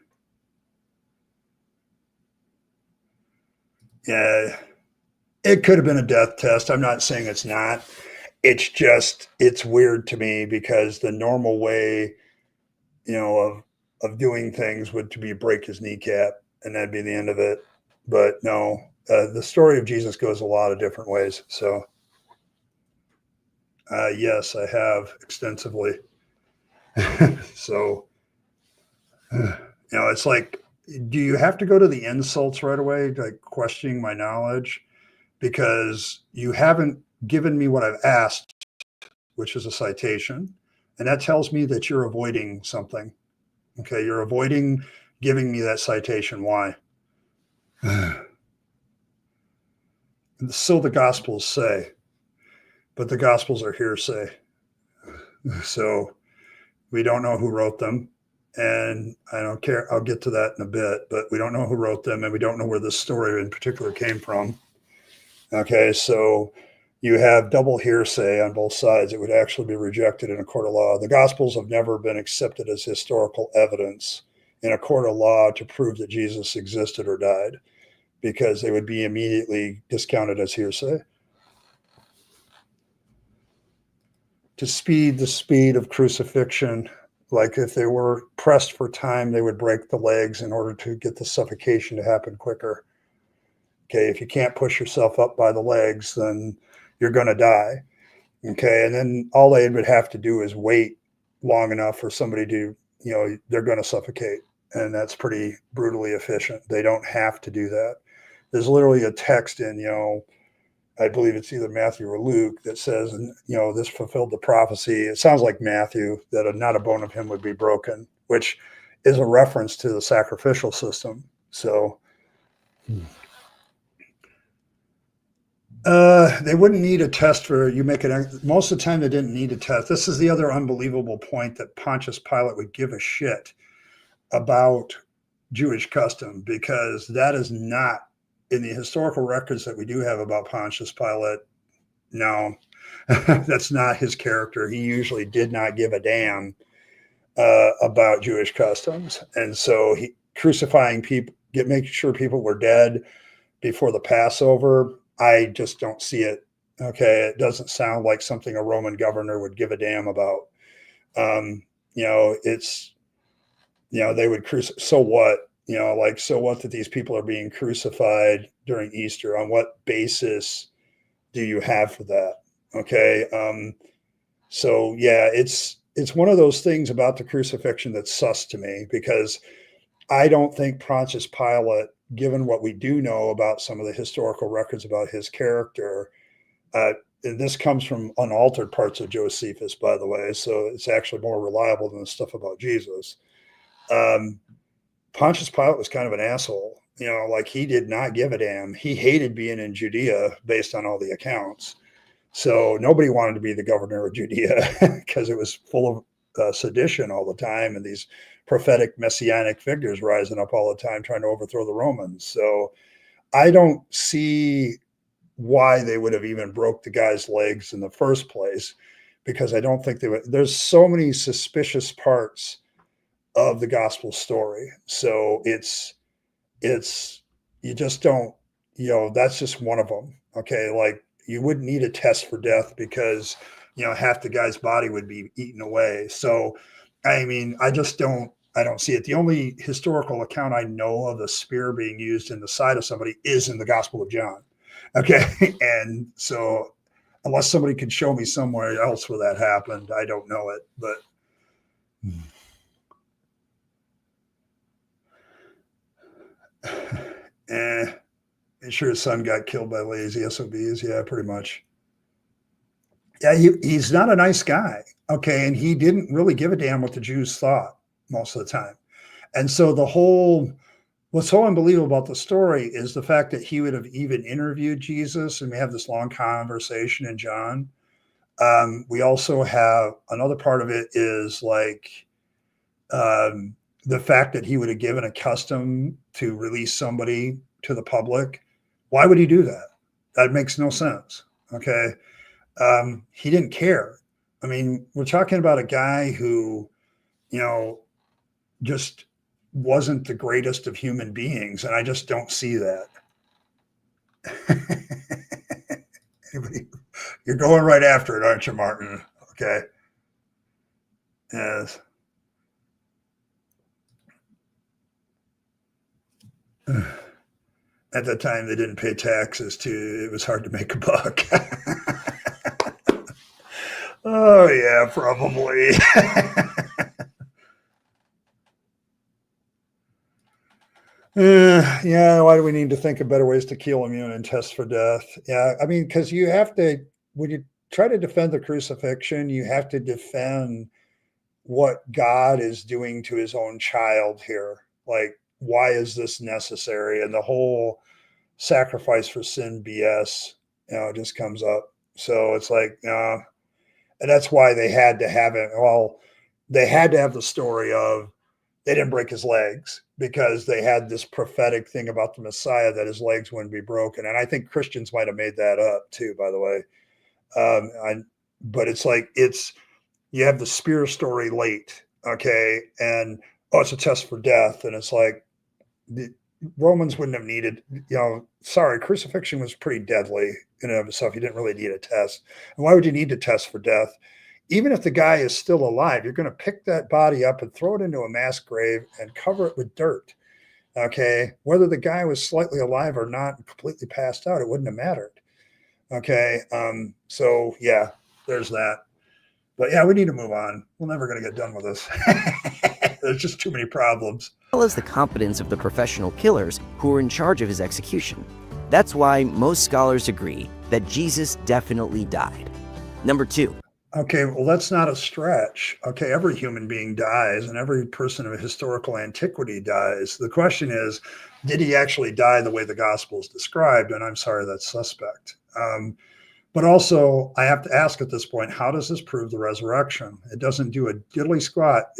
Yeah, it could have been a death test. I'm not saying it's not. It's just, it's weird to me, because the normal way, of doing things would to be break his kneecap, and that'd be the end of it. But no, the story of Jesus goes a lot of different ways. So, yes, I have extensively. So, it's like, do you have to go to the insults right away, like questioning my knowledge? Because you haven't given me what I've asked, which is a citation. And that tells me that you're avoiding something. Okay. You're avoiding giving me that citation. Why? So the Gospels say, but the Gospels are hearsay. So we don't know who wrote them. And I don't care. I'll get to that in a bit, but we don't know who wrote them and we don't know where this story in particular came from. Okay. So you have double hearsay on both sides. It would actually be rejected in a court of law. The Gospels have never been accepted as historical evidence in a court of law to prove that Jesus existed or died, because they would be immediately discounted as hearsay. To speed the speed of crucifixion, like if they were pressed for time, they would break the legs in order to get the suffocation to happen quicker. Okay, if you can't push yourself up by the legs, then you're going to die. Okay, and then all they would have to do is wait long enough for somebody to, they're going to suffocate. And that's pretty brutally efficient. They don't have to do that. There's literally a text in, I believe it's either Matthew or Luke that says, and this fulfilled the prophecy. It sounds like Matthew, that not a bone of him would be broken, which is a reference to the sacrificial system. So they wouldn't need a test for you make it. Most of the time, they didn't need a test. This is the other unbelievable point, that Pontius Pilate would give a shit about Jewish custom, because that is not in the historical records that we do have about Pontius Pilate. No, that's not his character. He usually did not give a damn about Jewish customs. And so he crucifying people, making sure people were dead before the Passover, I just don't see it. Okay. It doesn't sound like something a Roman governor would give a damn about. It's, they would crucify. So what? So what that these people are being crucified during Easter? On what basis do you have for that? Okay. So yeah, it's one of those things about the crucifixion that's sus to me, because I don't think Pontius Pilate, given what we do know about some of the historical records about his character, and this comes from unaltered parts of Josephus, by the way, so it's actually more reliable than the stuff about Jesus. Pontius Pilate was kind of an asshole. Like, he did not give a damn. He hated being in Judea based on all the accounts. So nobody wanted to be the governor of Judea because it was full of sedition all the time, and these prophetic messianic figures rising up all the time trying to overthrow the Romans. So I don't see why they would have even broke the guy's legs in the first place, because I don't think they would. There's so many suspicious parts of the gospel story. So it's you just don't, that's just one of them. Okay. Like, you wouldn't need a test for death, because half the guy's body would be eaten away. So I mean, I don't see it. The only historical account I know of the spear being used in the side of somebody is in the Gospel of John. Okay. And so unless somebody could show me somewhere else where that happened, I don't know it. But sure, his son got killed by lazy SOBs. Yeah, pretty much. Yeah, he's not a nice guy. Okay. And he didn't really give a damn what the Jews thought most of the time. And so what's so unbelievable about the story is the fact that he would have even interviewed Jesus, and we have this long conversation in John. We also have another part of it is like, the fact that he would have given a custom to release somebody to the public. Why would he do that? That makes no sense. Okay. He didn't care. I mean, we're talking about a guy who, just wasn't the greatest of human beings. And I just don't see that. You're going right after it, aren't you, Martin? Okay. Yes. At that time, they didn't pay taxes too. It was hard to make a buck. Oh yeah, probably. Yeah, why do we need to think of better ways to kill immune and test for death? Yeah, I mean, because you have to, when you try to defend the crucifixion, you have to defend what God is doing to his own child here. Like, why is this necessary? And the whole sacrifice for sin BS, just comes up. So it's like, and that's why they had to have it. Well, they had to have the story of they didn't break his legs because they had this prophetic thing about the Messiah that his legs wouldn't be broken. And I think Christians might have made that up too, by the way. But it's like, you have the spear story late. Okay. And, oh, it's a test for death. And it's like, the Romans wouldn't have needed, sorry, crucifixion was pretty deadly in and of itself. You didn't really need a test. And why would you need to test for death? Even if the guy is still alive, you're going to pick that body up and throw it into a mass grave and cover it with dirt. Okay. Whether the guy was slightly alive or not, completely passed out, it wouldn't have mattered. Okay. So yeah, there's that. But yeah, we need to move on. We're never going to get done with this. There's just too many problems. As well as the competence of the professional killers who were in charge of his execution. That's why most scholars agree that Jesus definitely died. Number 2. Okay, well, that's not a stretch. Okay, every human being dies and every person of historical antiquity dies. The question is, did he actually die the way the Gospels described? And I'm sorry, that's suspect. But also, I have to ask at this point, how does this prove the resurrection? It doesn't do a diddly squat.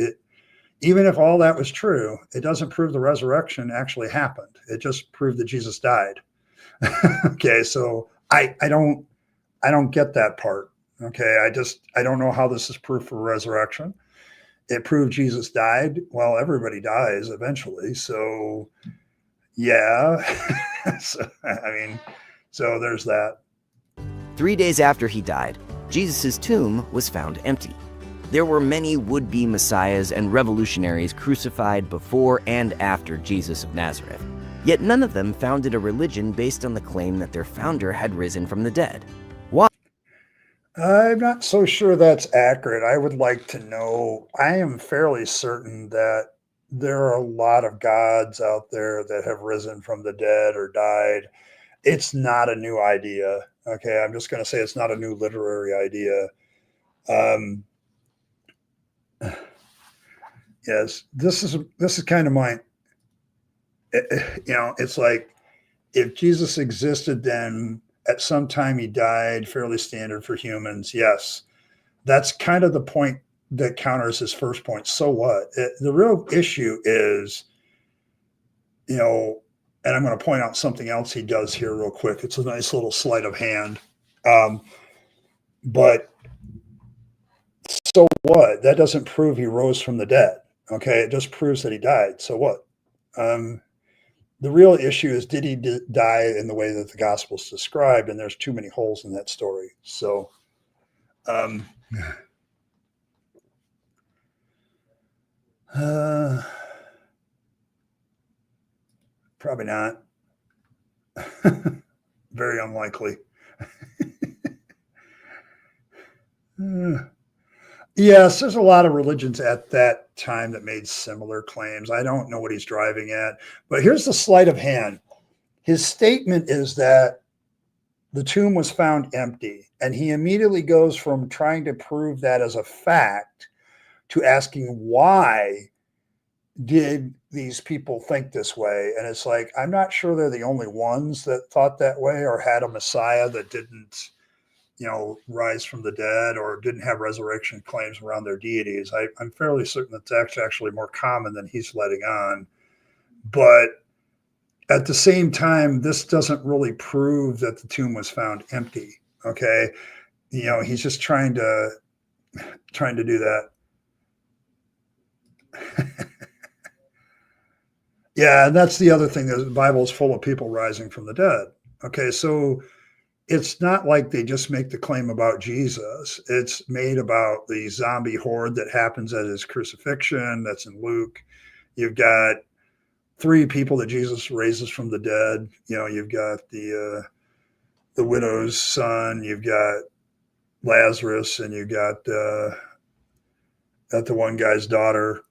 Even if all that was true, it doesn't prove the resurrection actually happened. It just proved that Jesus died. Okay, so I don't get that part. Okay, I don't know how this is proof for resurrection. It proved Jesus died. Well, everybody dies eventually. So yeah. So there's that. 3 days after he died, Jesus' tomb was found empty. There were many would-be messiahs and revolutionaries crucified before and after Jesus of Nazareth, yet none of them founded a religion based on the claim that their founder had risen from the dead. Why? I'm not so sure that's accurate. I would like to know. I am fairly certain that there are a lot of gods out there that have risen from the dead or died. It's not a new idea. Okay, I'm just going to say it's not a new literary idea. Yes, this is kind of my, it's like if Jesus existed, then at some time he died, fairly standard for humans. Yes, that's kind of the point that counters his first point. So what? The real issue is, and I'm going to point out something else he does here real quick. It's a nice little sleight of hand. But so what? That doesn't prove he rose from the dead. Okay, it just proves that he died. So what? The real issue is, did he die in the way that the Gospels described? And there's too many holes in that story. So, probably not. Very unlikely. Yes, there's a lot of religions at that time that made similar claims. I don't know what he's driving at, but here's the sleight of hand. His statement is that the tomb was found empty, and he immediately goes from trying to prove that as a fact to asking, why did these people think this way? And it's like, I'm not sure they're the only ones that thought that way or had a Messiah that didn't rise from the dead or didn't have resurrection claims around their deities. I'm fairly certain that that's actually more common than he's letting on. But at the same time, this doesn't really prove that the tomb was found empty. Okay. He's just trying to do that. Yeah. And that's the other thing, that the Bible is full of people rising from the dead. Okay. So it's not like they just make the claim about Jesus. It's made about the zombie horde that happens at his crucifixion. That's in Luke. You've got three people that Jesus raises from the dead. You've got the widow's son, you've got Lazarus, and you've got the one guy's daughter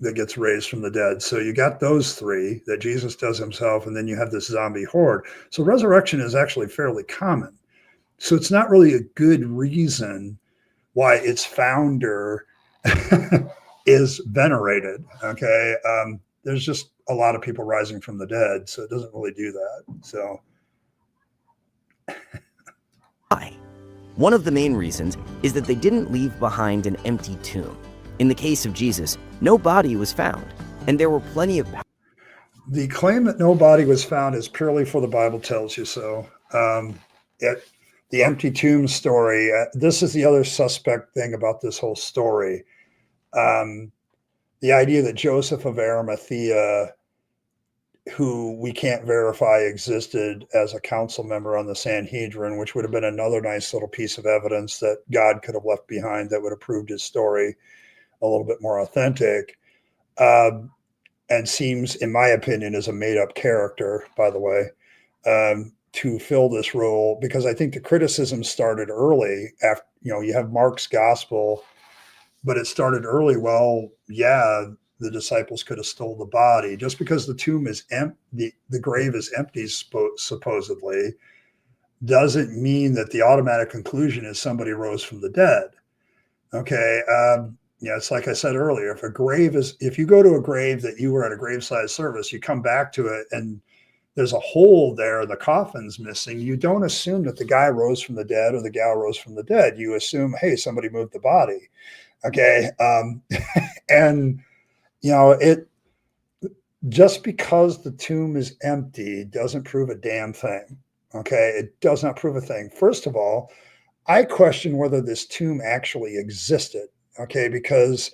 that gets raised from the dead. So you got those three that Jesus does himself, and then you have this zombie horde. So resurrection is actually fairly common. So it's not really a good reason why its founder is venerated. Okay. There's just a lot of people rising from the dead, so it doesn't really do that. So Why? One of the main reasons is that they didn't leave behind an empty tomb. In the case of Jesus, no body was found, and there were plenty of... The claim that no body was found is purely for the Bible tells you so. The empty tomb story, this is the other suspect thing about this whole story. The idea that Joseph of Arimathea, who we can't verify existed as a council member on the Sanhedrin, which would have been another nice little piece of evidence that God could have left behind that would have proved his story a little bit more authentic, and seems, in my opinion, as a made-up character, by the way, to fill this role, because I think the criticism started early. After, you have Mark's gospel, but it started early. Well, yeah, the disciples could have stole the body. Just because the tomb is empty, the grave is empty, supposedly, doesn't mean that the automatic conclusion is somebody rose from the dead. Okay. It's like I said earlier, if you go to a grave that you were at a graveside service, you come back to it and there's a hole there, the coffin's missing, you don't assume that the guy rose from the dead or the gal rose from the dead. You assume, hey, somebody moved the body. Okay. And, it just because the tomb is empty doesn't prove a damn thing. Okay. It does not prove a thing. First of all, I question whether this tomb actually existed. Okay. Because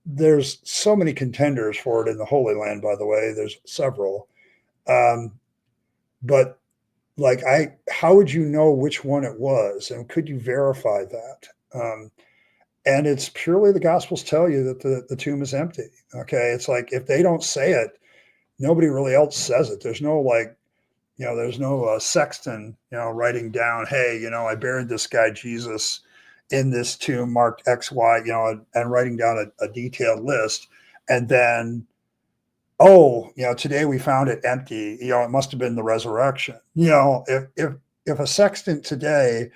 there's so many contenders for it in the Holy Land, by the way. There's several. But how would you know which one it was? And could you verify that? And it's purely the Gospels tell you that the tomb is empty. Okay. It's like, if they don't say it, nobody really else says it. There's no there's no sexton, writing down, hey, I buried this guy, Jesus, in this tomb marked X, Y, and writing down a detailed list. And then, today we found it empty. It must have been the resurrection. If a sexton today,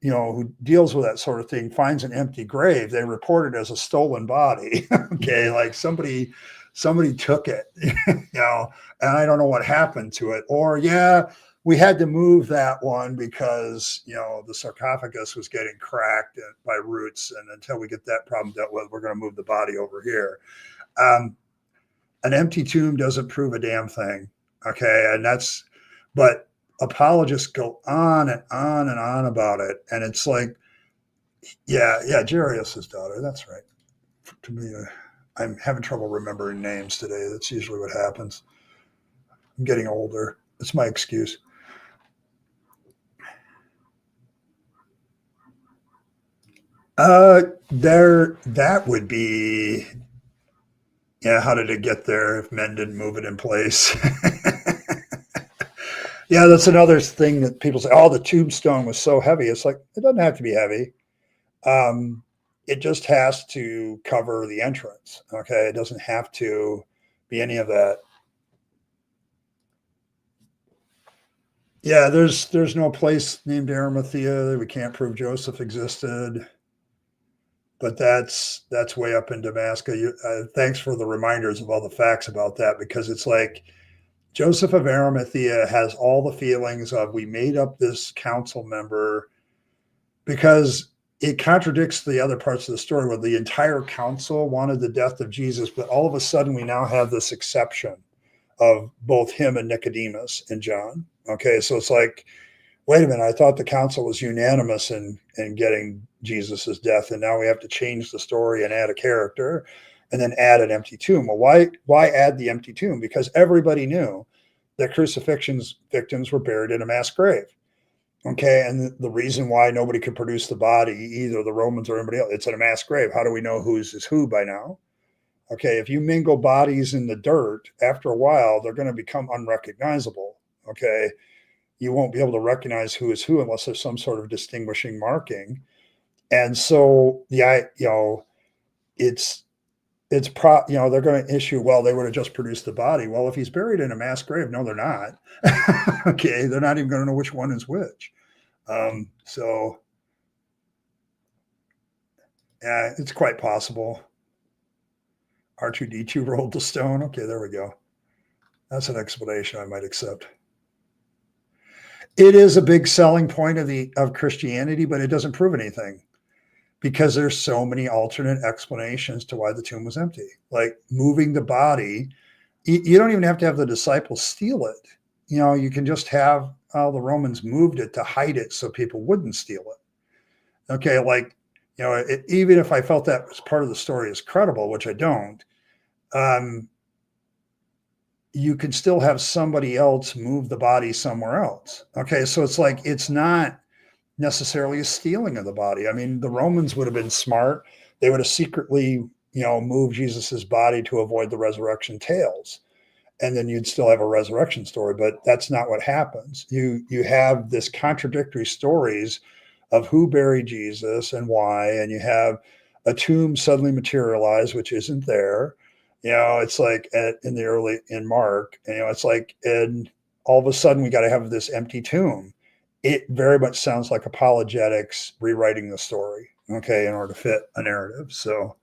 who deals with that sort of thing, finds an empty grave, they report it as a stolen body. Okay. Like somebody took it, and I don't know what happened to it. Or, we had to move that one because, the sarcophagus was getting cracked by roots. And until we get that problem dealt with, we're going to move the body over here. An empty tomb doesn't prove a damn thing. Okay. But apologists go on and on and on about it. And it's like, Jairus' daughter. That's right. To me, I'm having trouble remembering names today. That's usually what happens. I'm getting older. It's my excuse. That would be, how did it get there if men didn't move it in place? Yeah, that's another thing that people say, the tombstone was so heavy. It's like, it doesn't have to be heavy. It just has to cover the entrance. Okay. It doesn't have to be any of that. Yeah, there's no place named Arimathea. We can't prove Joseph existed. But that's way up in Damascus. Thanks for the reminders of all the facts about that, because it's like, Joseph of Arimathea has all the feelings of, we made up this council member, because it contradicts the other parts of the story where the entire council wanted the death of Jesus. But all of a sudden we now have this exception of both him and Nicodemus and John. Okay. So it's like, wait a minute, I thought the council was unanimous in getting Jesus's death. And now we have to change the story and add a character and then add an empty tomb. Well, why add the empty tomb? Because everybody knew that crucifixion's victims were buried in a mass grave. Okay. And the reason why nobody could produce the body, either the Romans or anybody else, it's in a mass grave. How do we know who's is who by now? Okay, if you mingle bodies in the dirt, after a while, they're going to become unrecognizable. Okay, you won't be able to recognize who is who unless there's some sort of distinguishing marking. And so it's they're going to issue, well, they would have just produced the body. Well, if he's buried in a mass grave, no, they're not. Okay, they're not even going to know which one is which. So yeah, it's quite possible. R2D2 rolled the stone. Okay, there we go. That's an explanation I might accept. It is a big selling point of Christianity, but it doesn't prove anything because there's so many alternate explanations to why the tomb was empty. Like moving the body, you don't even have to have the disciples steal it. You can just have the Romans moved it to hide it so people wouldn't steal it. Okay, like even if I felt that was part of the story is credible, which I don't, you can still have somebody else move the body somewhere else. Okay, so it's like it's not necessarily a stealing of the body. I mean, the Romans would have been smart. They would have secretly, moved Jesus's body to avoid the resurrection tales. And then you'd still have a resurrection story, but that's not what happens. You have this contradictory stories of who buried Jesus and why, and you have a tomb suddenly materialize, which isn't there. It's like in Mark, it's like, and all of a sudden we got to have this empty tomb. It very much sounds like apologetics rewriting the story, okay, in order to fit a narrative. So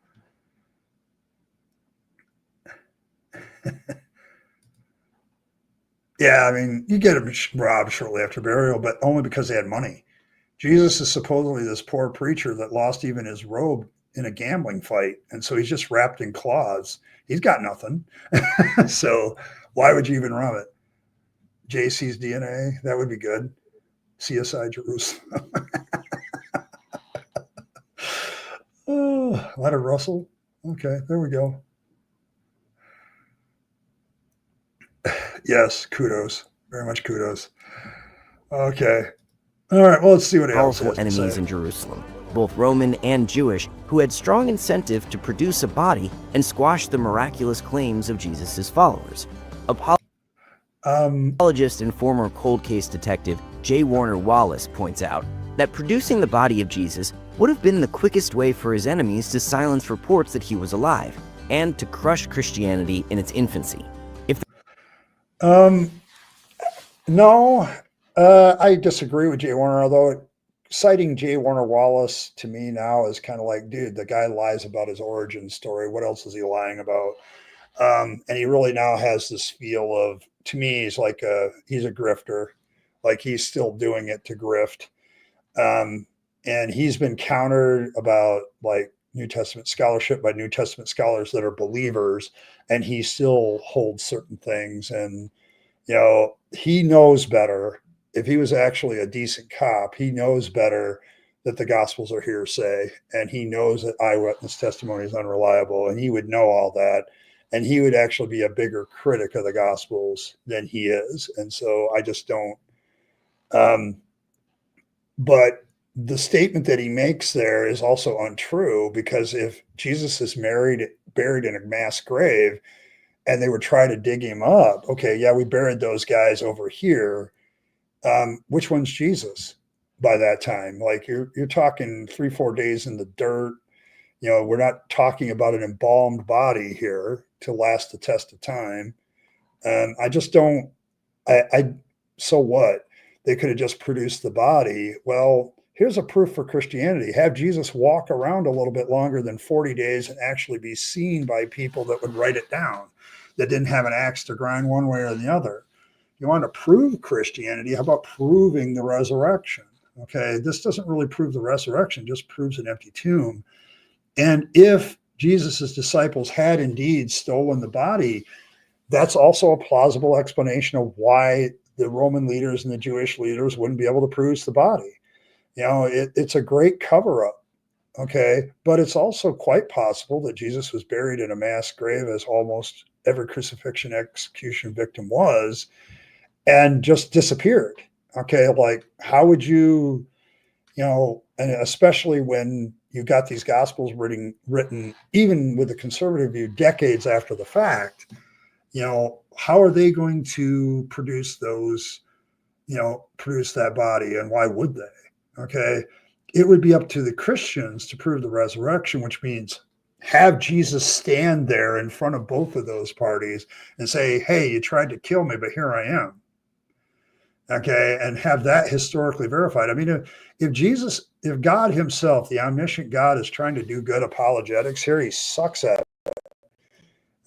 yeah, I mean, you get him robbed shortly after burial, but only because they had money. Jesus is supposedly this poor preacher that lost even his robe in a gambling fight. And so he's just wrapped in cloths. He's got nothing. So why would you even rob it? JC's DNA, that would be good. CSI Jerusalem. Oh, Leonard Russell. Okay, there we go. Yes, kudos. Very much kudos. Okay. All right, well, let's see what else Powerful enemies in Jerusalem, both Roman and Jewish, who had strong incentive to produce a body and squash the miraculous claims of Jesus' followers. Apologist and former cold case detective J. Warner Wallace points out that producing the body of Jesus would have been the quickest way for his enemies to silence reports that he was alive and to crush Christianity in its infancy. No, I disagree with J. Warner, although citing J. Warner Wallace to me now is kind of like, dude, the guy lies about his origin story. What else is he lying about? And he really now has this feel of, to me, he's like he's a grifter, like he's still doing it to grift. And he's been countered about like New Testament scholarship by New Testament scholars that are believers, and he still holds certain things. And, he knows better. If he was actually a decent cop, he knows better that the Gospels are hearsay, and he knows that eyewitness testimony is unreliable, and he would know all that. And he would actually be a bigger critic of the Gospels than he is. And so I just don't. But the statement that he makes there is also untrue, because if Jesus is buried in a mass grave and they would try to dig him up, okay, yeah, we buried those guys over here. Which one's Jesus by that time? Like you're talking 3-4 days in the dirt. We're not talking about an embalmed body here to last the test of time. I just don't, so what? They could have just produced the body. Well, here's a proof for Christianity. Have Jesus walk around a little bit longer than 40 days and actually be seen by people that would write it down, that didn't have an axe to grind one way or the other. You want to prove Christianity, how about proving the resurrection? Okay, this doesn't really prove the resurrection, just proves an empty tomb. And if Jesus's disciples had indeed stolen the body, that's also a plausible explanation of why the Roman leaders and the Jewish leaders wouldn't be able to produce the body. It's a great cover-up, okay? But it's also quite possible that Jesus was buried in a mass grave, as almost every crucifixion execution victim was, and just disappeared. Okay, like how would you, and especially when you got these gospels written even with a conservative view decades after the fact. How are they going to produce those, produce that body, and why would they? Okay. It would be up to the Christians to prove the resurrection, which means have Jesus stand there in front of both of those parties and say, hey, you tried to kill me, but here I am. Okay. And have that historically verified. I mean, if God himself, the omniscient God, is trying to do good apologetics here, he sucks at it.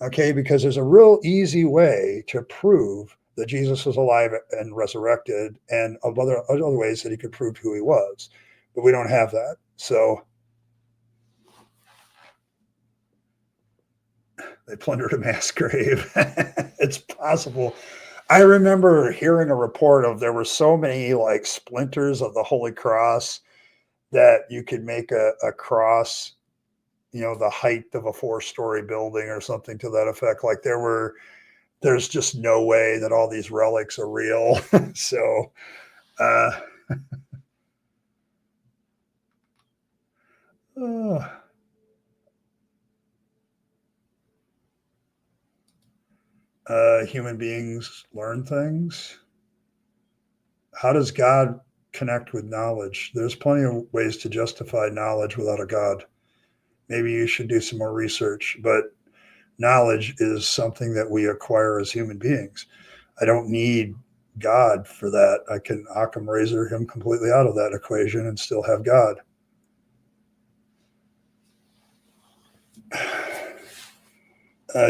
Okay. Because there's a real easy way to prove that Jesus was alive and resurrected, and of other ways that he could prove who he was. But we don't have that. So they plundered a mass grave. It's possible. I remember hearing a report of there were so many like splinters of the Holy Cross that you could make a cross, the height of a 4-story building or something to that effect. Like there's just no way that all these relics are real. So, human beings learn things. How does God connect with knowledge? There's plenty of ways to justify knowledge without a God. Maybe you should do some more research, but knowledge is something that we acquire as human beings. I don't need God for that. I can Occam razor him completely out of that equation and still have God.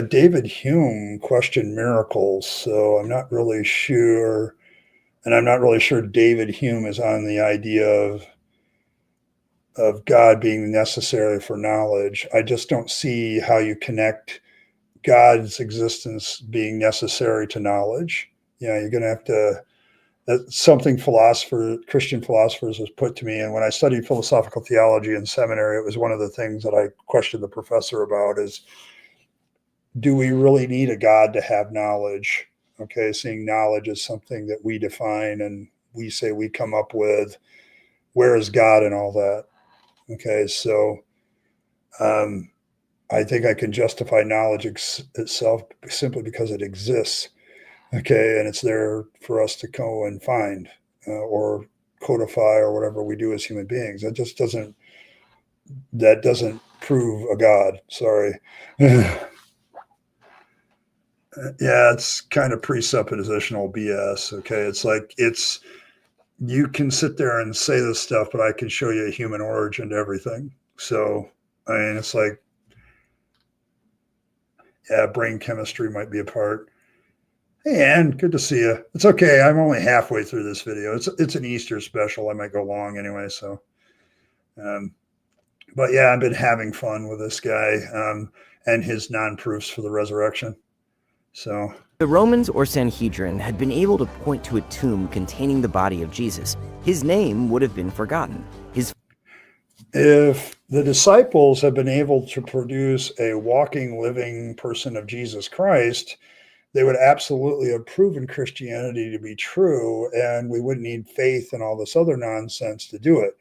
David Hume questioned miracles, so I'm not really sure. And I'm not really sure David Hume is on the idea of God being necessary for knowledge. I just don't see how you connect God's existence being necessary to knowledge. You're going to have to, that's something Christian philosophers has put to me. And when I studied philosophical theology in seminary, it was one of the things that I questioned the professor about is, do we really need a God to have knowledge? Okay, seeing knowledge as something that we define and we say we come up with. Where is God in all that? Okay, so I think I can justify knowledge itself simply because it exists. Okay, and it's there for us to go and find or codify or whatever we do as human beings. That doesn't prove a God. Sorry. Yeah, it's kind of presuppositional BS. Okay. It's like you can sit there and say this stuff, but I can show you a human origin to everything. So, I mean, it's like, yeah, brain chemistry might be a part. Hey, Ann, good to see you. It's okay. I'm only halfway through this video. It's an Easter special. I might go long anyway. So, but yeah, I've been having fun with this guy and his non-proofs for the resurrection. So the Romans or Sanhedrin had been able to point to a tomb containing the body of Jesus. His name would have been forgotten. If the disciples had been able to produce a walking, living person of Jesus Christ, they would absolutely have proven Christianity to be true, and we wouldn't need faith and all this other nonsense to do it.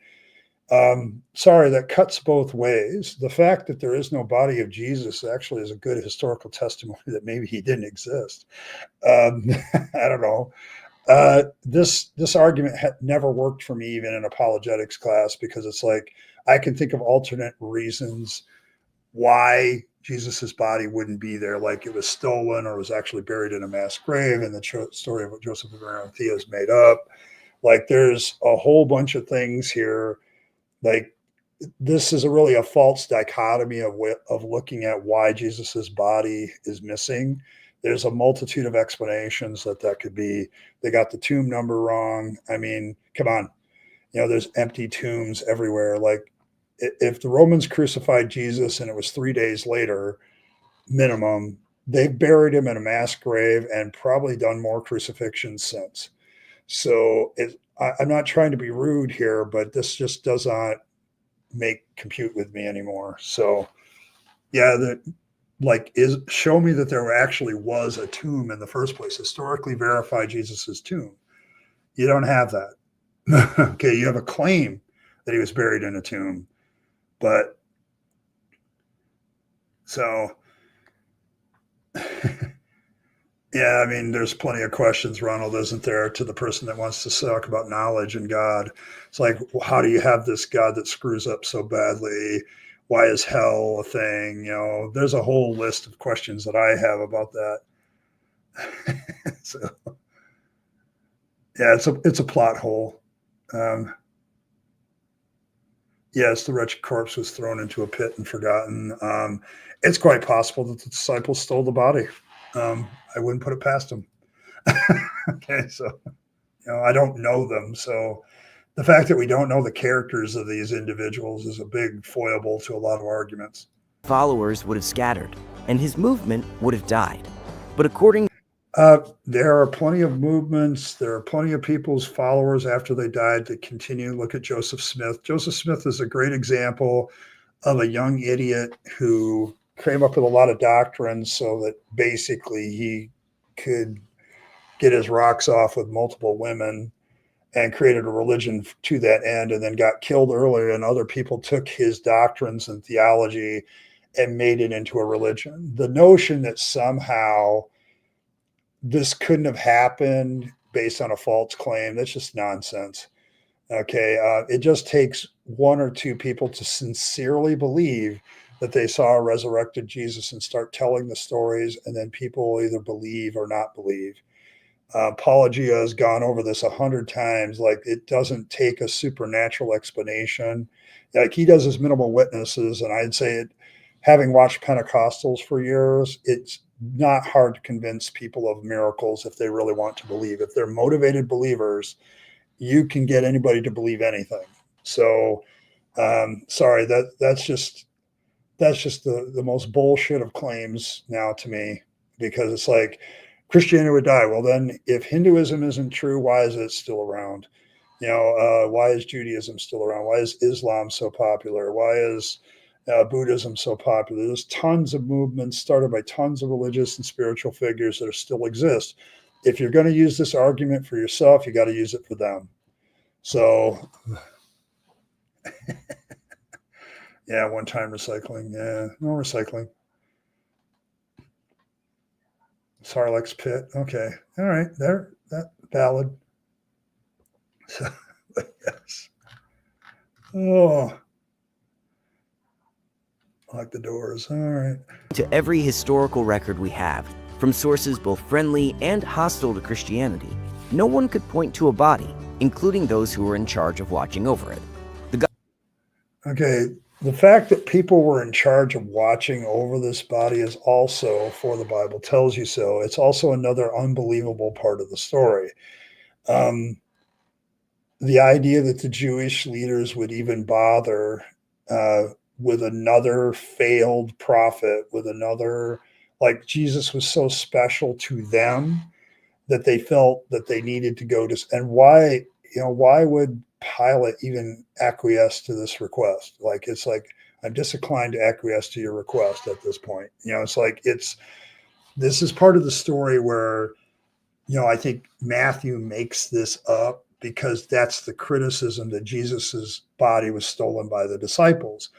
Sorry, that cuts both ways. The fact that there is no body of Jesus actually is a good historical testimony that maybe he didn't exist. I don't know. This argument had never worked for me, even in apologetics class, because it's like I can think of alternate reasons why Jesus's body wouldn't be there, like it was stolen or was actually buried in a mass grave, and the story of Joseph of Arimathea is made up. Like there's a whole bunch of things here. Like this is really a false dichotomy of looking at why Jesus's body is missing. There's a multitude of explanations that could be. They got the tomb number wrong. I mean, come on, there's empty tombs everywhere. Like if the Romans crucified Jesus and it was 3 days later, minimum, they've buried him in a mass grave and probably done more crucifixions since. So I'm not trying to be rude here, but this just does not compute with me anymore. So yeah, show me that there actually was a tomb in the first place. Historically verify Jesus's tomb. You don't have that. Okay, you have a claim that he was buried in a tomb, But so, yeah, I mean, there's plenty of questions, Ronald, isn't there, to the person that wants to talk about knowledge and God. It's like, well, how do you have this God that screws up so badly? Why is hell a thing? There's a whole list of questions that I have about that. So, yeah, it's a plot hole. Um, yes, the wretched corpse was thrown into a pit and forgotten. It's quite possible that the disciples stole the body. I wouldn't put it past them. Okay, so I don't know them, so the fact that we don't know the characters of these individuals is a big foible to a lot of arguments. Followers would have scattered, and his movement would have died. But according There are plenty of movements. There are plenty of people's followers after they died that continue. Look at Joseph Smith. Joseph Smith is a great example of a young idiot who came up with a lot of doctrines so that basically he could get his rocks off with multiple women and created a religion to that end, and then got killed earlier, and other people took his doctrines and theology and made it into a religion. The notion that somehow this couldn't have happened based on a false claim, that's just nonsense. Okay. It just takes one or two people to sincerely believe that they saw a resurrected Jesus and start telling the stories, and then people will either believe or not believe. Apologia has gone over this 100 times. Like, it doesn't take a supernatural explanation. Like, he does his minimal witnesses, and I'd say it, having watched Pentecostals for years, it's not hard to convince people of miracles if they really want to believe. If they're motivated believers, you can get anybody to believe anything. So, sorry, that's just the most bullshit of claims now to me, because it's like Christianity would die. Well, then if Hinduism isn't true, why is it still around? Why is Judaism still around? Why is Islam so popular? Why is Buddhism so popular? There's tons of movements started by tons of religious and spiritual figures that still exist. If you're going to use this argument for yourself, you got to use it for them. So, yeah, one-time recycling. Yeah, no recycling. Sarlacc's pit. Okay. All right. There. That valid. So, yes. Oh, like the Doors. All right. to every historical record we have, from sources both friendly and hostile to Christianity, no one could point to a body, including those who were in charge of watching over it. Okay. The fact that people were in charge of watching over this body is also, for the Bible tells you so, it's also another unbelievable part of the story. The idea that the Jewish leaders would even bother with another failed prophet, with another, like, Jesus was so special to them that they felt that they needed to go to, and why would Pilate even acquiesce to this request? Like, it's like, I'm disinclined to acquiesce to your request at this point. It's like, this is part of the story where, I think Matthew makes this up because that's the criticism that Jesus's body was stolen by the disciples.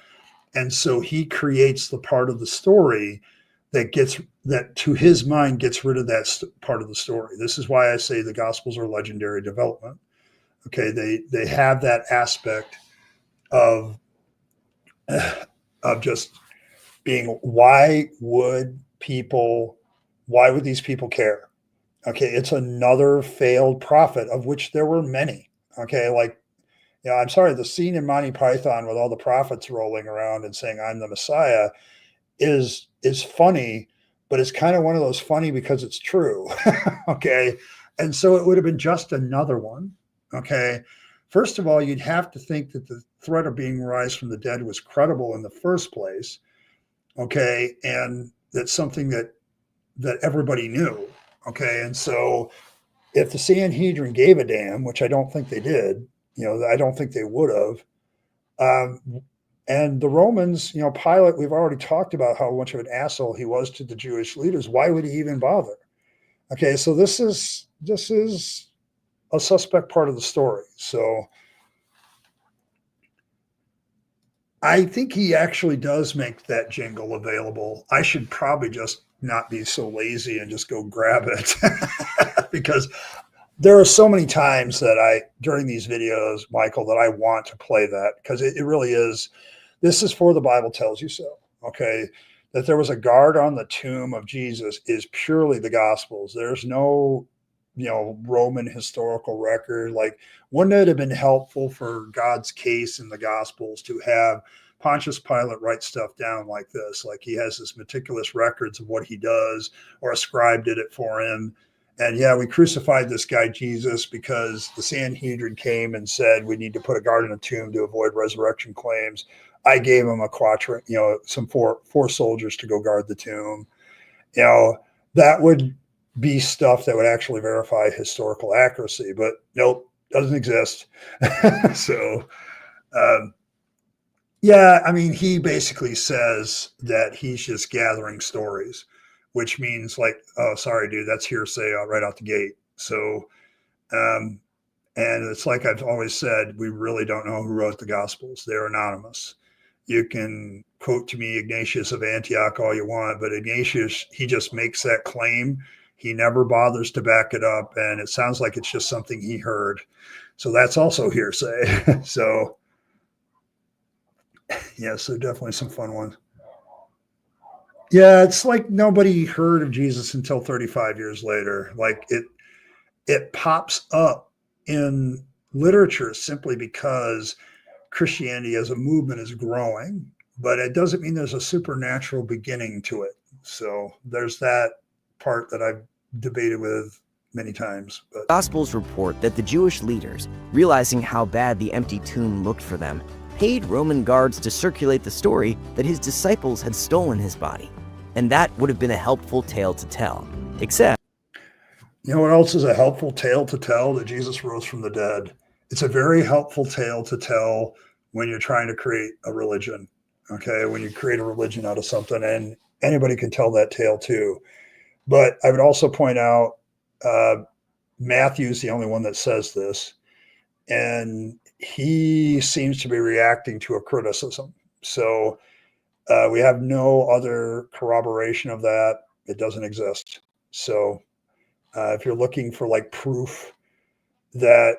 And so he creates the part of the story that to his mind gets rid of that part of the story. This is why I say the Gospels are legendary development. Okay, they have that aspect of just being, why would these people care? Okay, it's another failed prophet, of which there were many. Okay, like, I'm sorry, the scene in Monty Python with all the prophets rolling around and saying, I'm the Messiah, is funny, but it's kind of one of those funny because it's true. Okay, and so it would have been just another one. Okay, first of all, you'd have to think that the threat of being raised from the dead was credible in the first place. Okay, and that's something that everybody knew. Okay, and so if the Sanhedrin gave a damn, which I don't think they did, I don't think they would have. And the Romans, Pilate, we've already talked about how much of an asshole he was to the Jewish leaders. Why would he even bother? Okay, so this is a suspect part of the story. So I think he actually does make that jingle available. I should probably just not be so lazy and just go grab it because there are so many times that during these videos, Michael, that I want to play that because it really is. This is for the Bible tells you so. Okay. That there was a guard on the tomb of Jesus is purely the Gospels. There's no, Roman historical record. Like, wouldn't it have been helpful for God's case in the Gospels to have Pontius Pilate write stuff down like this? Like, he has this meticulous records of what he does, or a scribe did it for him. And yeah, we crucified this guy Jesus because the Sanhedrin came and said we need to put a guard in a tomb to avoid resurrection claims. I gave him a quatrain, some four soldiers to go guard the tomb. That would be stuff that would actually verify historical accuracy, but nope, doesn't exist. So, yeah, I mean, he basically says that he's just gathering stories, which means like, oh, sorry, dude, that's hearsay right out the gate. So, and it's like I've always said, we really don't know who wrote the Gospels. They're anonymous. You can quote to me Ignatius of Antioch all you want, but Ignatius, he just makes that claim. He never bothers to back it up, and it sounds like it's just something he heard. So that's also hearsay. So, yeah, so definitely some fun ones. Yeah, it's like nobody heard of Jesus until 35 years later. Like it pops up in literature simply because Christianity as a movement is growing, but it doesn't mean there's a supernatural beginning to it. So there's that part that I've debated with many times. But Gospels report that the Jewish leaders, realizing how bad the empty tomb looked for them, paid Roman guards to circulate the story that his disciples had stolen his body. And that would have been a helpful tale to tell. Except, you know what else is a helpful tale to tell? That Jesus rose from the dead. It's a very helpful tale to tell when you're trying to create a religion. Okay, when you create a religion out of something, and anybody can tell that tale too. But I would also point out Matthew's the only one that says this, and he seems to be reacting to a criticism. So we have no other corroboration of that. It doesn't exist. So if you're looking for like proof that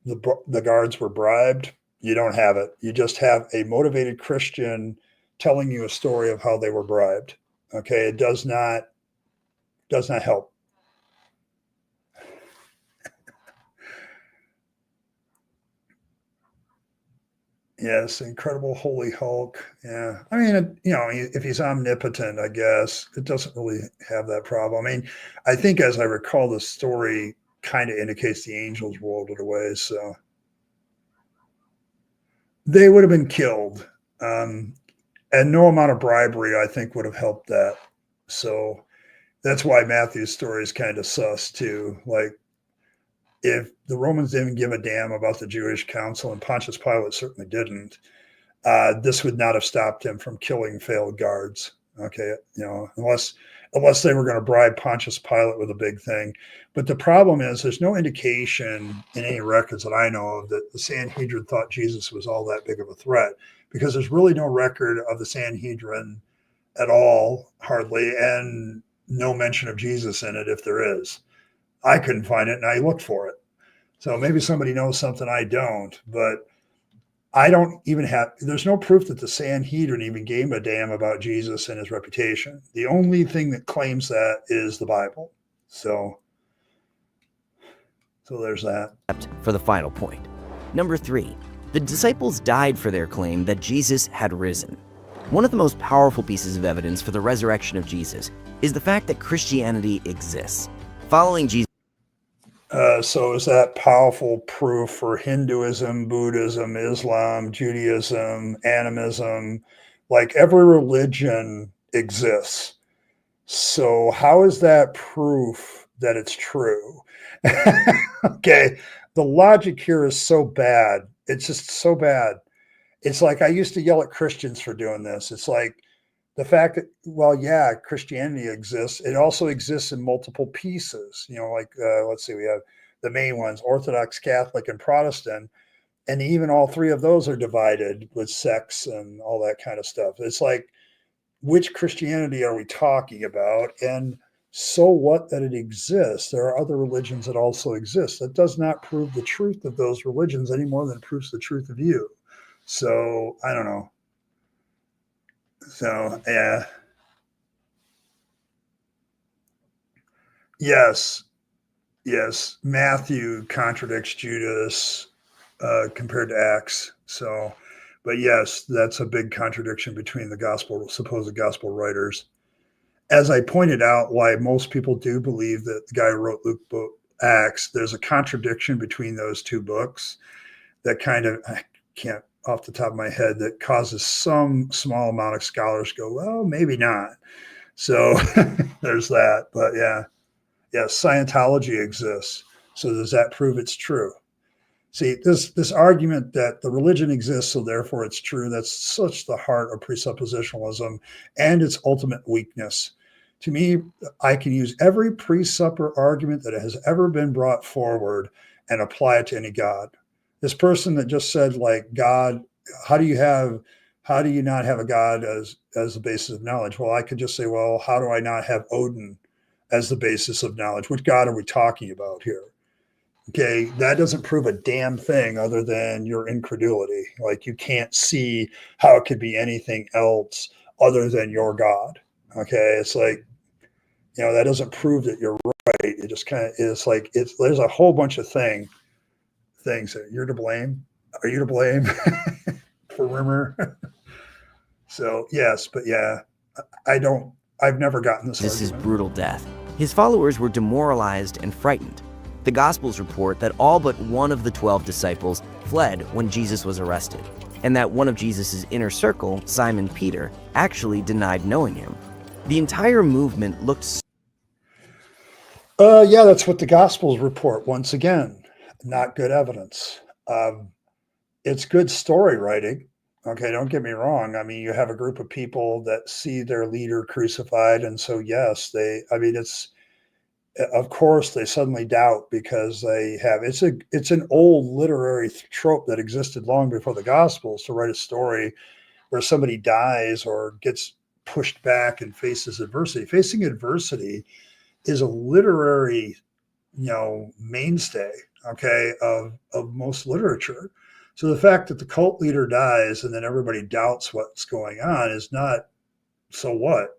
the guards were bribed, you don't have it. You just have a motivated Christian telling you a story of how they were bribed. Okay, it does not help. Yes, Incredible Holy Hulk. Yeah, I mean, if he's omnipotent, I guess it doesn't really have that problem. I mean, I think as I recall, the story kind of indicates the angels rolled it away, so they would have been killed. And no amount of bribery, I think, would have helped that. So that's why Matthew's story is kind of sus too. Like, if the Romans didn't give a damn about the Jewish council, and Pontius Pilate certainly didn't, this would not have stopped him from killing failed guards. Okay, unless they were going to bribe Pontius Pilate with a big thing. But the problem is there's no indication in any records that I know of that the Sanhedrin thought Jesus was all that big of a threat, because there's really no record of the Sanhedrin at all, hardly, and no mention of Jesus in it if there is. I couldn't find it, and I looked for it. So maybe somebody knows something I don't, but I don't even have, there's no proof that the Sanhedrin even gave a damn about Jesus and his reputation. The only thing that claims that is the Bible. So there's that. for the final point. Number 3, the disciples died for their claim that Jesus had risen. One of the most powerful pieces of evidence for the resurrection of Jesus is the fact that Christianity exists. Following Jesus. So is that powerful proof for Hinduism, Buddhism, Islam, Judaism, animism? Like, every religion exists. So how is that proof that it's true? Okay. The logic here is so bad. It's just so bad. It's like I used to yell at Christians for doing this. It's like the fact that, well, yeah, Christianity exists. It also exists in multiple pieces. Let's see, we have the main ones, Orthodox, Catholic, and Protestant. And even all three of those are divided with sex and all that kind of stuff. It's like, which Christianity are we talking about? And so what that it exists? There are other religions that also exist. That does not prove the truth of those religions any more than it proves the truth of you. So I don't know. So yeah, yes, yes. Matthew contradicts Judas compared to Acts. So, but yes, that's a big contradiction between the gospel, supposed gospel writers. As I pointed out, why most people do believe that the guy who wrote Luke book Acts, there's a contradiction between those two books that kind of, I can't off the top of my head, that causes some small amount of scholars go, well, maybe not. So there's that. But yeah, Scientology exists. So does that prove it's true? See, this argument that the religion exists, so therefore it's true, that's such the heart of presuppositionalism and its ultimate weakness. To me, I can use every presupper argument that has ever been brought forward and apply it to any God. This person that just said, like, God, how do you not have a God as the basis of knowledge? Well, I could just say, well, how do I not have Odin as the basis of knowledge? Which God are we talking about here? Okay, that doesn't prove a damn thing other than your incredulity. Like, you can't see how it could be anything else other than your God. Okay, it's like, that doesn't prove that you're right. It just kind of is like, there's a whole bunch of things that you're to blame. Are you to blame for rumor? So yes, but yeah, I've never gotten this Jesus' argument. brutal death. His followers were demoralized and frightened. The Gospels report that all but one of the 12 disciples fled when Jesus was arrested, and that one of Jesus' inner circle, Simon Peter, actually denied knowing him. The entire movement looked Yeah, that's what the Gospels report. Once again, not good evidence. It's good story writing. Okay, don't get me wrong. I mean, you have a group of people that see their leader crucified, and so yes, it's, of course they suddenly doubt because it's an old literary trope that existed long before the Gospels, to write a story where somebody dies or gets pushed back and faces adversity. Facing adversity is a literary, mainstay, okay, of most literature. So the fact that the cult leader dies and then everybody doubts what's going on is not, so what.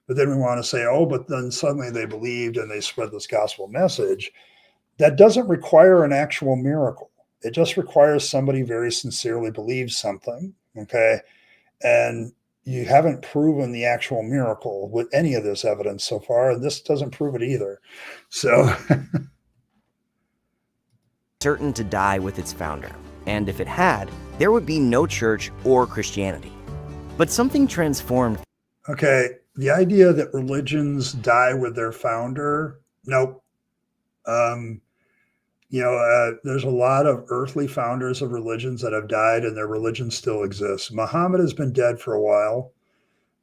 But then we want to say, oh, but then suddenly they believed and they spread this gospel message. That doesn't require an actual miracle. It just requires somebody very sincerely believes something, okay? And you haven't proven the actual miracle with any of this evidence so far, and this doesn't prove it either. So certain to die with its founder, and if it had, there would be no church or Christianity. But something transformed. okay, the idea that religions die with their founder, nope. Um, there's a lot of earthly founders of religions that have died and their religion still exists. Muhammad has been dead for a while.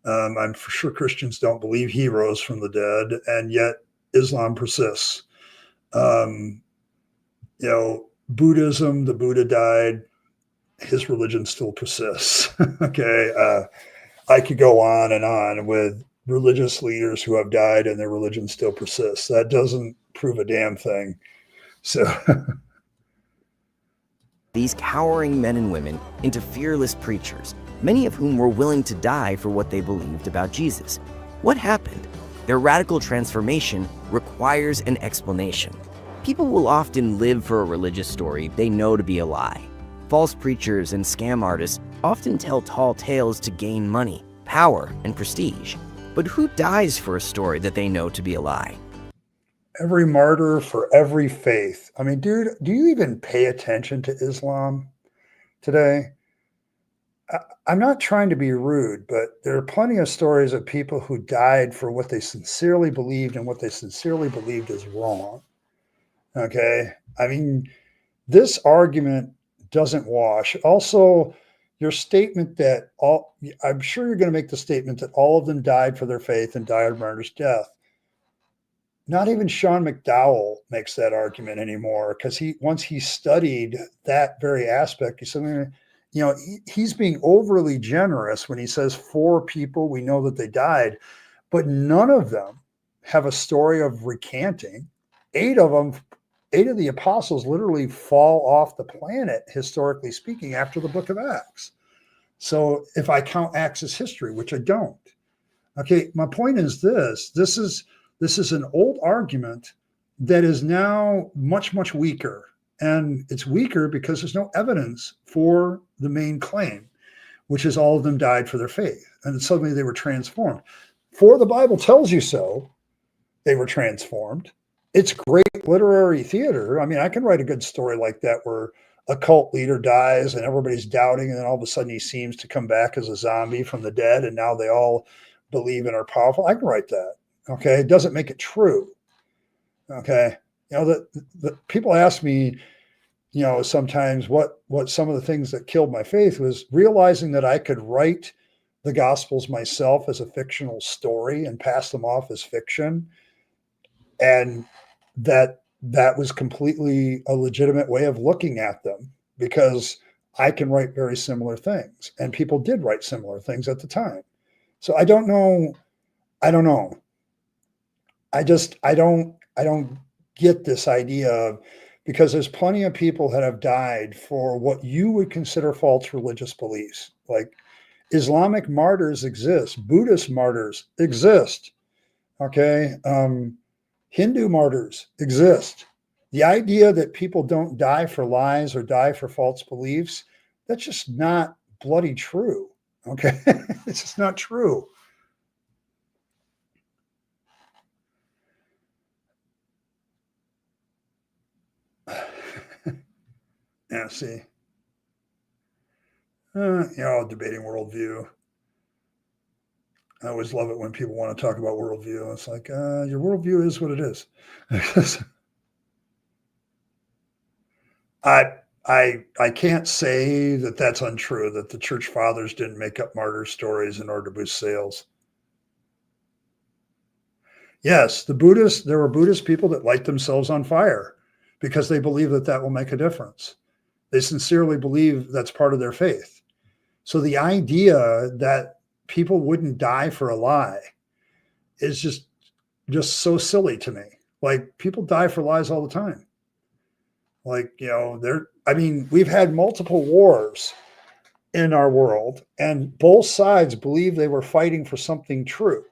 I'm for sure Christians don't believe he rose from the dead, and yet Islam persists. Um, Buddhism, the Buddha died, his religion still persists. Okay. I could go on and on with religious leaders who have died and their religion still persists. That doesn't prove a damn thing. So these cowering men and women into fearless preachers, many of whom were willing to die for what they believed about Jesus. What happened? Their radical transformation requires an explanation. People will often live for a religious story they know to be a lie. False preachers and scam artists often tell tall tales to gain money, power, and prestige. But who dies for a story that they know to be a lie? every martyr for every faith. I mean, dude, do you even pay attention to Islam today? I'm not trying to be rude, but there are plenty of stories of people who died for what they sincerely believed, and what they sincerely believed is wrong. Okay. I mean, this argument doesn't wash. Also, your statement that I'm sure you're going to make the statement that all of them died for their faith and died a martyr's death. not even Sean McDowell makes that argument anymore, because once he studied that very aspect, he said, he's being overly generous when he says 4 people, we know that they died, but none of them have a story of recanting. 8 of the apostles literally fall off the planet, historically speaking, after the book of Acts. So if I count Acts as history, which I don't. Okay, my point is this is an old argument that is now much, much weaker. And it's weaker because there's no evidence for the main claim, which is all of them died for their faith. And suddenly they were transformed. For the Bible tells you so, they were transformed. It's great literary theater. I mean, I can write a good story like that where a cult leader dies and everybody's doubting, and then all of a sudden he seems to come back as a zombie from the dead, and now they all believe and are powerful. I can write that. Okay. It doesn't make it true. Okay. The people ask me, sometimes what some of the things that killed my faith was realizing that I could write the Gospels myself as a fictional story and pass them off as fiction. And that was completely a legitimate way of looking at them, because I can write very similar things, and people did write similar things at the time. So I don't know. I don't get this idea of, because there's plenty of people that have died for what you would consider false religious beliefs. Like Islamic martyrs exist, Buddhist martyrs exist. Okay. Hindu martyrs exist. The idea that people don't die for lies or die for false beliefs, that's just not bloody true. Okay. It's just not true. Yeah, see. Debating worldview. I always love it when people want to talk about worldview. It's like, your worldview is what it is. I can't say that that's untrue, that the church fathers didn't make up martyr stories in order to boost sales. Yes, there were Buddhist people that light themselves on fire because they believe that will make a difference. They sincerely believe that's part of their faith. So the idea that people wouldn't die for a lie is just so silly to me. Like, people die for lies all the time. Like, we've had multiple wars in our world, and both sides believe they were fighting for something true.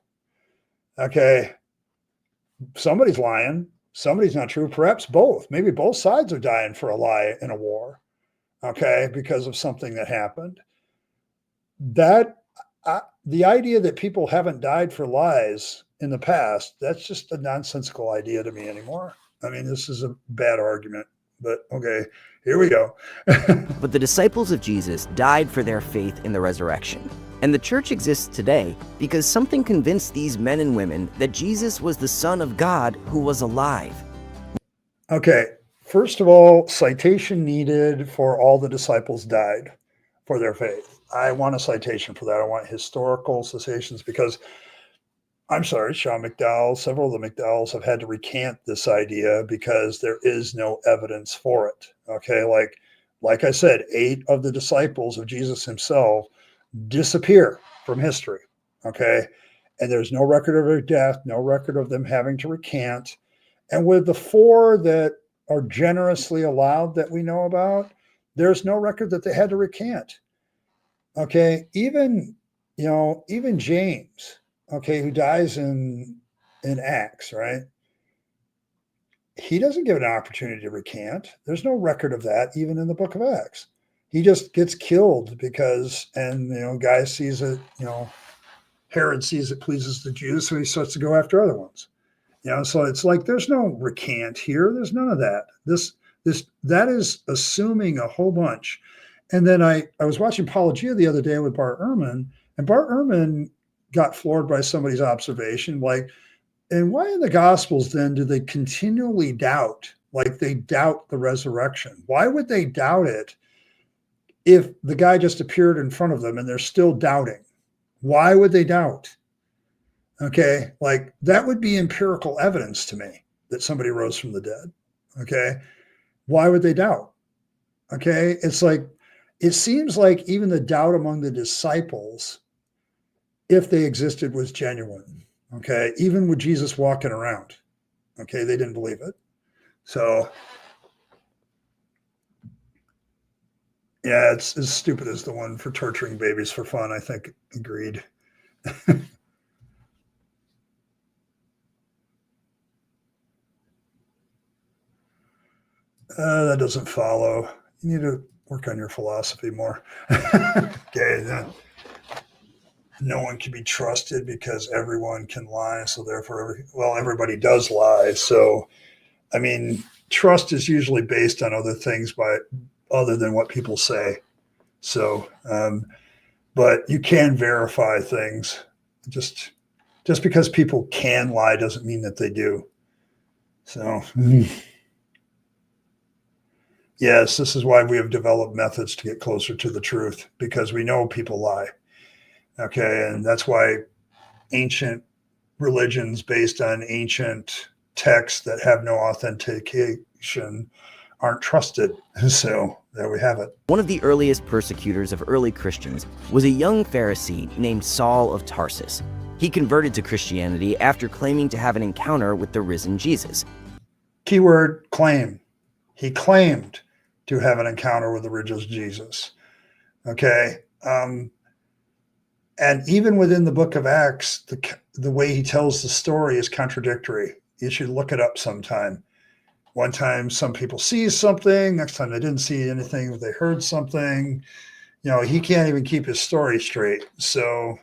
Okay. Somebody's lying. Somebody's not true. Perhaps both. Maybe both sides are dying for a lie in a war. Okay. Because of something that happened. The idea that people haven't died for lies in the past, that's just a nonsensical idea to me anymore. I mean, this is a bad argument, but okay, here we go. But the disciples of Jesus died for their faith in the resurrection. And the church exists today because something convinced these men and women that Jesus was the Son of God who was alive. Okay, first of all, citation needed for all the disciples died for their faith. I want a citation for that. I want historical citations, because I'm sorry, Sean McDowell, several of the McDowells have had to recant this idea because there is no evidence for it. Okay, like I said, 8 of the disciples of Jesus himself disappear from history. Okay, and there's no record of their death, no record of them having to recant. And with the 4 that are generously allowed that we know about, there's no record that they had to recant. Okay, even James, okay, who dies in Acts, right? He doesn't get an opportunity to recant. There's no record of that even in the book of Acts. He just gets killed because, guy sees it, Herod sees it pleases the Jews, so he starts to go after other ones. So it's like, there's no recant here. There's none of that. That is assuming a whole bunch. And then I was watching Apologia the other day with Bart Ehrman, and Bart Ehrman got floored by somebody's observation, like, and why in the Gospels then do they continually doubt? Like, they doubt the resurrection. Why would they doubt it if the guy just appeared in front of them and they're still doubting? Why would they doubt? Okay. Like that would be empirical evidence to me that somebody rose from the dead. Okay. Why would they doubt? Okay. It's like, it seems like even the doubt among the disciples, if they existed, was genuine. Okay. Even with Jesus walking around. Okay. They didn't believe it. So, yeah, it's as stupid as the one for torturing babies for fun. I think. Agreed. That doesn't follow. You need to work on your philosophy more. Okay, then no one can be trusted because everyone can lie. So therefore, everybody does lie. So I mean, trust is usually based on other things other than what people say. So, but you can verify things. Just just because people can lie doesn't mean that they do. So, yes, this is why we have developed methods to get closer to the truth because we know people lie. Okay. And that's why ancient religions based on ancient texts that have no authentication aren't trusted. So there we have it. One of the earliest persecutors of early Christians was a young Pharisee named Saul of Tarsus. He converted to Christianity after claiming to have an encounter with the risen Jesus. Keyword claim. He claimed to have an encounter with the risen Jesus. Okay. And even within the book of Acts, the way he tells the story is contradictory. You should look it up sometime. One time, some people see something. Next time, they didn't see anything, but they heard something. He can't even keep his story straight. So,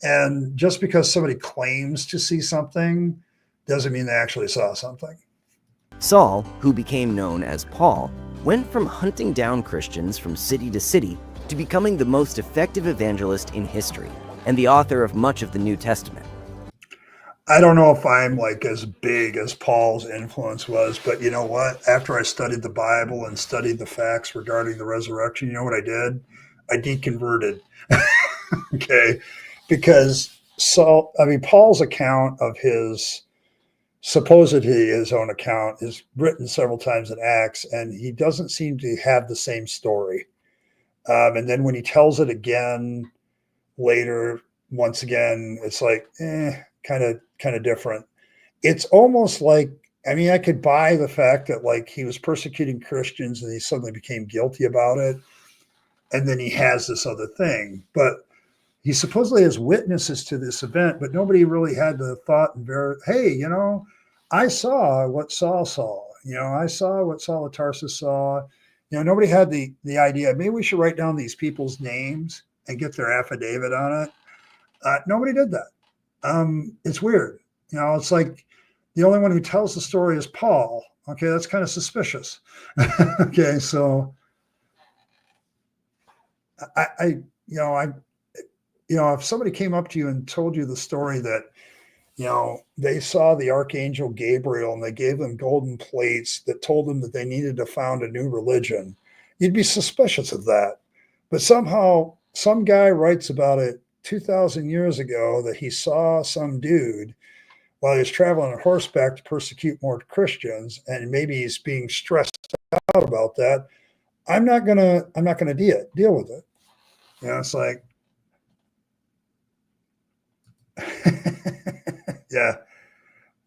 and just because somebody claims to see something doesn't mean they actually saw something. Saul, who became known as Paul, went from hunting down Christians from city to city to becoming the most effective evangelist in history and the author of much of the New Testament. I don't know if I'm like as big as Paul's influence was, but you know what? After I studied the Bible and studied the facts regarding the resurrection, you know what I did? I deconverted. Okay. Because Paul's account of supposedly his own account is written several times in Acts, and he doesn't seem to have the same story. And then when he tells it again later, once again, it's like, kind of different. It's almost like, I could buy the fact that like he was persecuting Christians and he suddenly became guilty about it. And then he has this other thing, but he supposedly has witnesses to this event, but nobody really had the thought and hey, I saw what Saul saw. I saw what Saul of Tarsus saw. Nobody had the idea, maybe we should write down these people's names and get their affidavit on it. Nobody did that. It's weird. It's like the only one who tells the story is Paul. Okay, that's kind of suspicious. Okay, so if somebody came up to you and told you the story that, they saw the archangel Gabriel and they gave them golden plates that told them that they needed to found a new religion, you'd be suspicious of that. But somehow some guy writes about it 2,000 years ago that he saw some dude while he was traveling on horseback to persecute more Christians, and maybe he's being stressed out about that. I'm not gonna deal with it. It's like, yeah.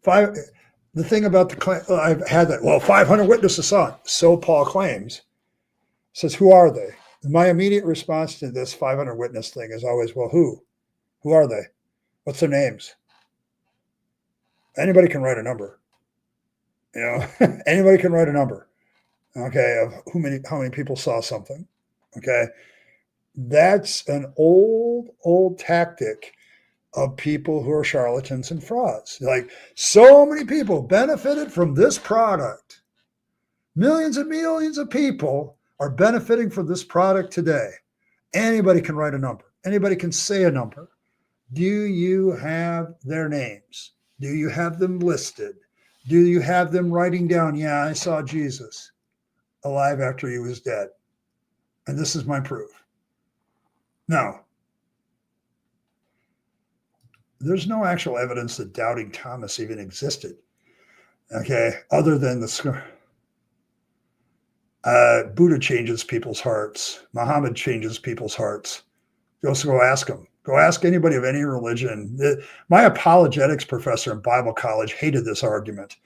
The thing about the claim, I've had that. Well, 500 witnesses saw it. So Paul claims. Says, who are they? My immediate response to this 500 witness thing is always, well, who? Who are they? What's their names? Anybody can write a number. Anybody can write a number. Okay, of how many people saw something. Okay, that's an old tactic of people who are charlatans and frauds. Like, so many people benefited from this product. Millions and millions of people are benefiting from this product today. Anybody can write a number. Anybody can say a number. Do you have their names? Do you have them listed? Do you have them writing down, yeah, I saw Jesus alive after he was dead, and this is my proof? No. there's no actual evidence that doubting Thomas even existed. Okay, other than the Buddha changes people's hearts. Muhammad changes people's hearts. Just go ask them. Go ask anybody of any religion. My apologetics professor in Bible college hated this argument.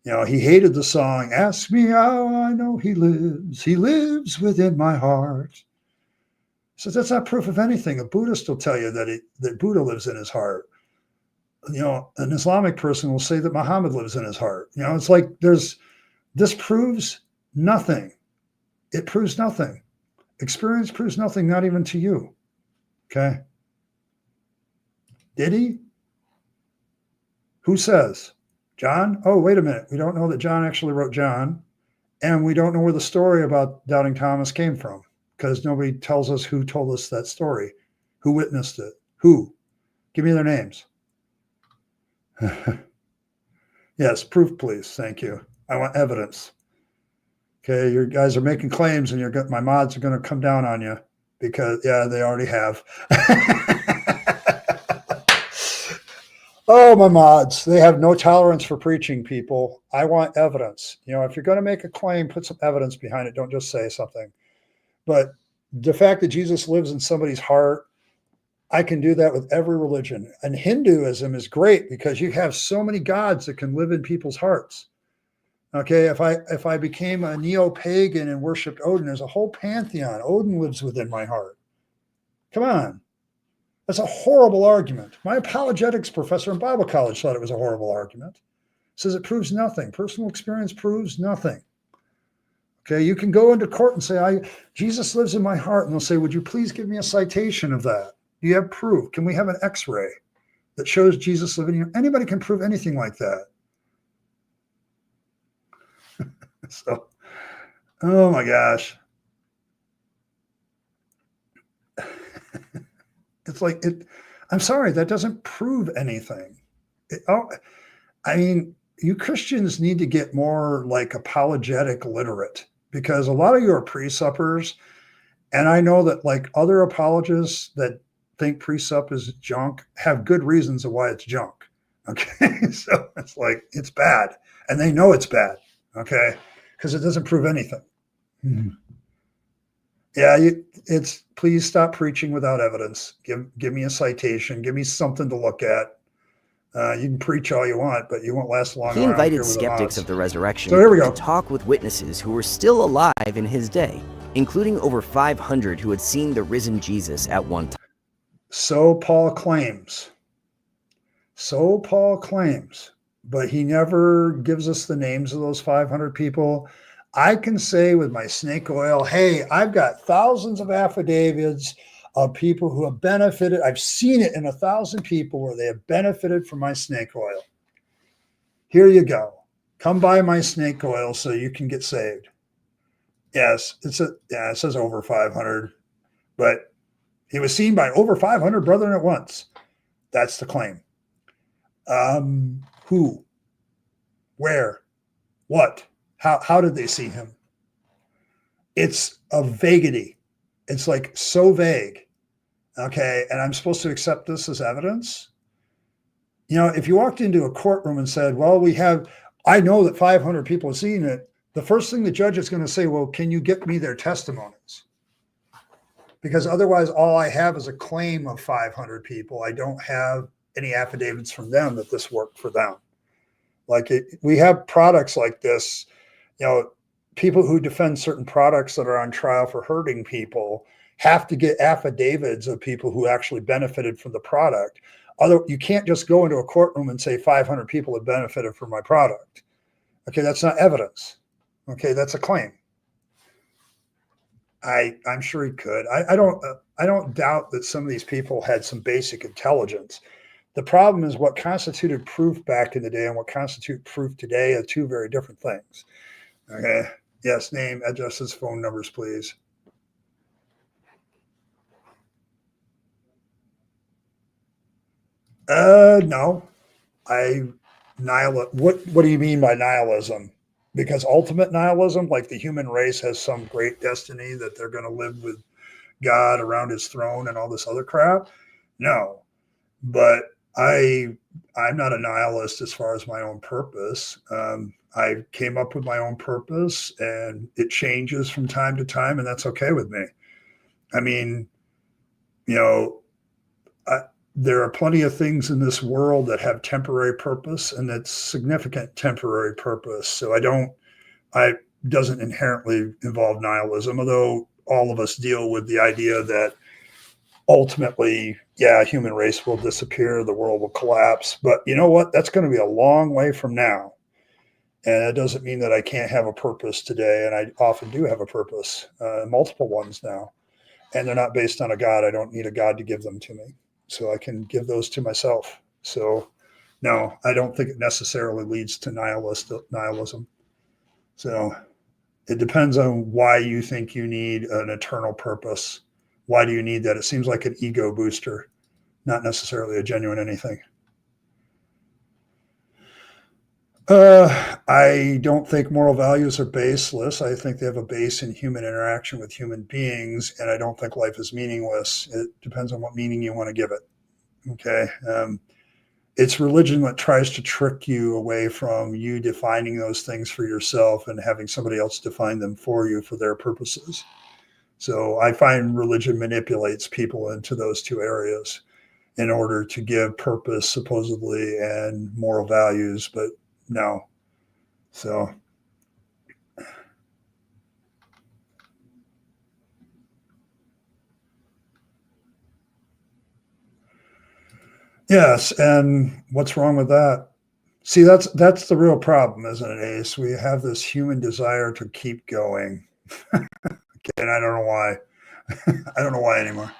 He hated the song, "Ask me how I know he lives within my heart." He says that's not proof of anything. A Buddhist will tell you that Buddha lives in his heart. An Islamic person will say that Muhammad lives in his heart. It's like this proves nothing. It proves nothing. Experience proves nothing, not even to you. Okay? Did he? Who says? John? Oh, wait a minute. We don't know that John actually wrote John. And we don't know where the story about doubting Thomas came from because nobody tells us who told us that story, who witnessed it, who. Give me their names. Yes, proof, please. Thank you. I want evidence. Okay, you guys are making claims and my mods are going to come down on you because, yeah, they already have. Oh, my mods, they have no tolerance for preaching, people. I want evidence. If you're going to make a claim, put some evidence behind it. Don't just say something. But the fact that Jesus lives in somebody's heart, I can do that with every religion. And Hinduism is great because you have so many gods that can live in people's hearts. Okay, if I became a neo-pagan and worshipped Odin, there's a whole pantheon. Odin lives within my heart. Come on. That's a horrible argument. My apologetics professor in Bible college thought it was a horrible argument. Says it proves nothing. Personal experience proves nothing. Okay, you can go into court and say, Jesus lives in my heart. And they'll say, would you please give me a citation of that? Do you have proof? Can we have an x-ray that shows Jesus living in you? Anybody can prove anything like that. So, oh my gosh. It's like I'm sorry, that doesn't prove anything. You Christians need to get more like apologetic literate because a lot of you are pre-suppers. And I know that like other apologists that think pre-sup is junk have good reasons of why it's junk. Okay. So it's like, it's bad. And they know it's bad. Okay. Because it doesn't prove anything. Mm-hmm. Yeah, please stop preaching without evidence. Give me a citation. Give me something to look at. You can preach all you want, but you won't last long. He invited skeptics of the resurrection to talk with witnesses who were still alive in his day, including over 500 who had seen the risen Jesus at one time. So Paul claims, but he never gives us the names of those 500 people. I can say with my snake oil, hey, I've got thousands of affidavits of people who have benefited. I've seen it in 1,000 people where they have benefited from my snake oil. Here you go. Come buy my snake oil so you can get saved. Yes, it says over 500, but he was seen by over 500 brethren at once. That's the claim. Who? Where? What? How did they see him? It's a vaguity. It's like so vague. Okay. And I'm supposed to accept this as evidence. If you walked into a courtroom and said, well, I know that 500 people have seen it. The first thing the judge is going to say, well, can you get me their testimonies? Because otherwise all I have is a claim of 500 people. I don't have any affidavits from them that this worked for them. We have products like this, people who defend certain products that are on trial for hurting people have to get affidavits of people who actually benefited from the product. You can't just go into a courtroom and say 500 people have benefited from my product. Okay, that's not evidence. Okay, that's a claim. I'm sure he could. I don't doubt that some of these people had some basic intelligence. The problem is what constituted proof back in the day and what constitutes proof today are two very different things. Okay. Yes, name, addresses, phone numbers, please. No. What do you mean by nihilism? Because ultimate nihilism, like the human race has some great destiny that they're going to live with God around his throne and all this other crap? No. But I'm not a nihilist as far as my own purpose. I came up with my own purpose, and it changes from time to time, and that's okay with me. I mean, you know, I, there are plenty of things in this world that have temporary purpose, and it's significant temporary purpose. So I doesn't inherently involve nihilism, although all of us deal with the idea that ultimately, yeah, human race will disappear, the world will collapse. But you know what? That's going to be a long way from now. And it doesn't mean that I can't have a purpose today. And I often do have a purpose, multiple ones now. And they're not based on a God. I don't need a God to give them to me. So I can give those to myself. So no, I don't think it necessarily leads to nihilism. So it depends on why you think you need an eternal purpose. Why do you need that? It seems like an ego booster, not necessarily a genuine anything. I don't think moral values are baseless. I think they have a base in human interaction with human beings, and I don't think life is meaningless. It depends on what meaning you want to give it. Okay. It's religion that tries to trick you away from you defining those things for yourself and having somebody else define them for you for their purposes. So I find religion manipulates people into those two areas in order to give purpose, supposedly, and moral values, but no. So yes, and what's wrong with that? See, that's the real problem, isn't it, Ace? We have this human desire to keep going. Okay, and I don't know why. I don't know why anymore.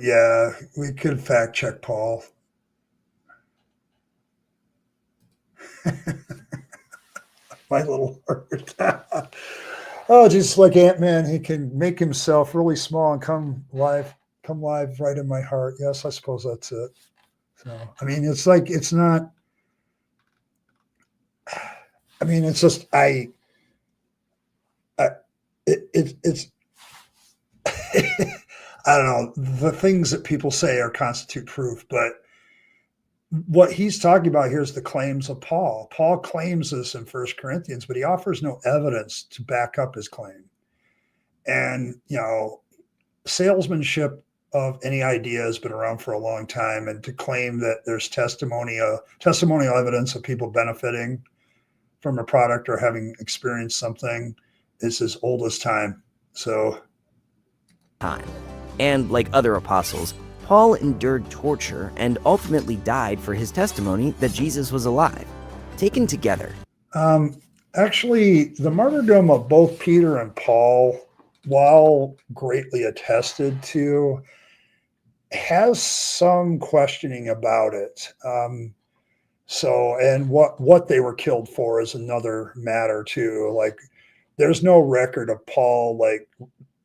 Yeah, we could fact check Paul. My little heart. Oh, just like Ant-Man, he can make himself really small and come live right in my heart. Yes, I suppose that's it. So, I mean, it's like it's not. I mean, it's just I it's I don't know. The things that people say are constitute proof, but what he's talking about here is the claims of Paul. Paul claims this in First Corinthians, but he offers no evidence to back up his claim. And salesmanship of any idea has been around for a long time, and to claim that there's testimonial evidence of people benefiting from a product or having experienced something is as old as time. So, time. And like other apostles, Paul endured torture and ultimately died for his testimony that Jesus was alive. Taken together. Actually, the martyrdom of both Peter and Paul, while greatly attested to, has some questioning about it. And what they were killed for is another matter too. Like, there's no record of Paul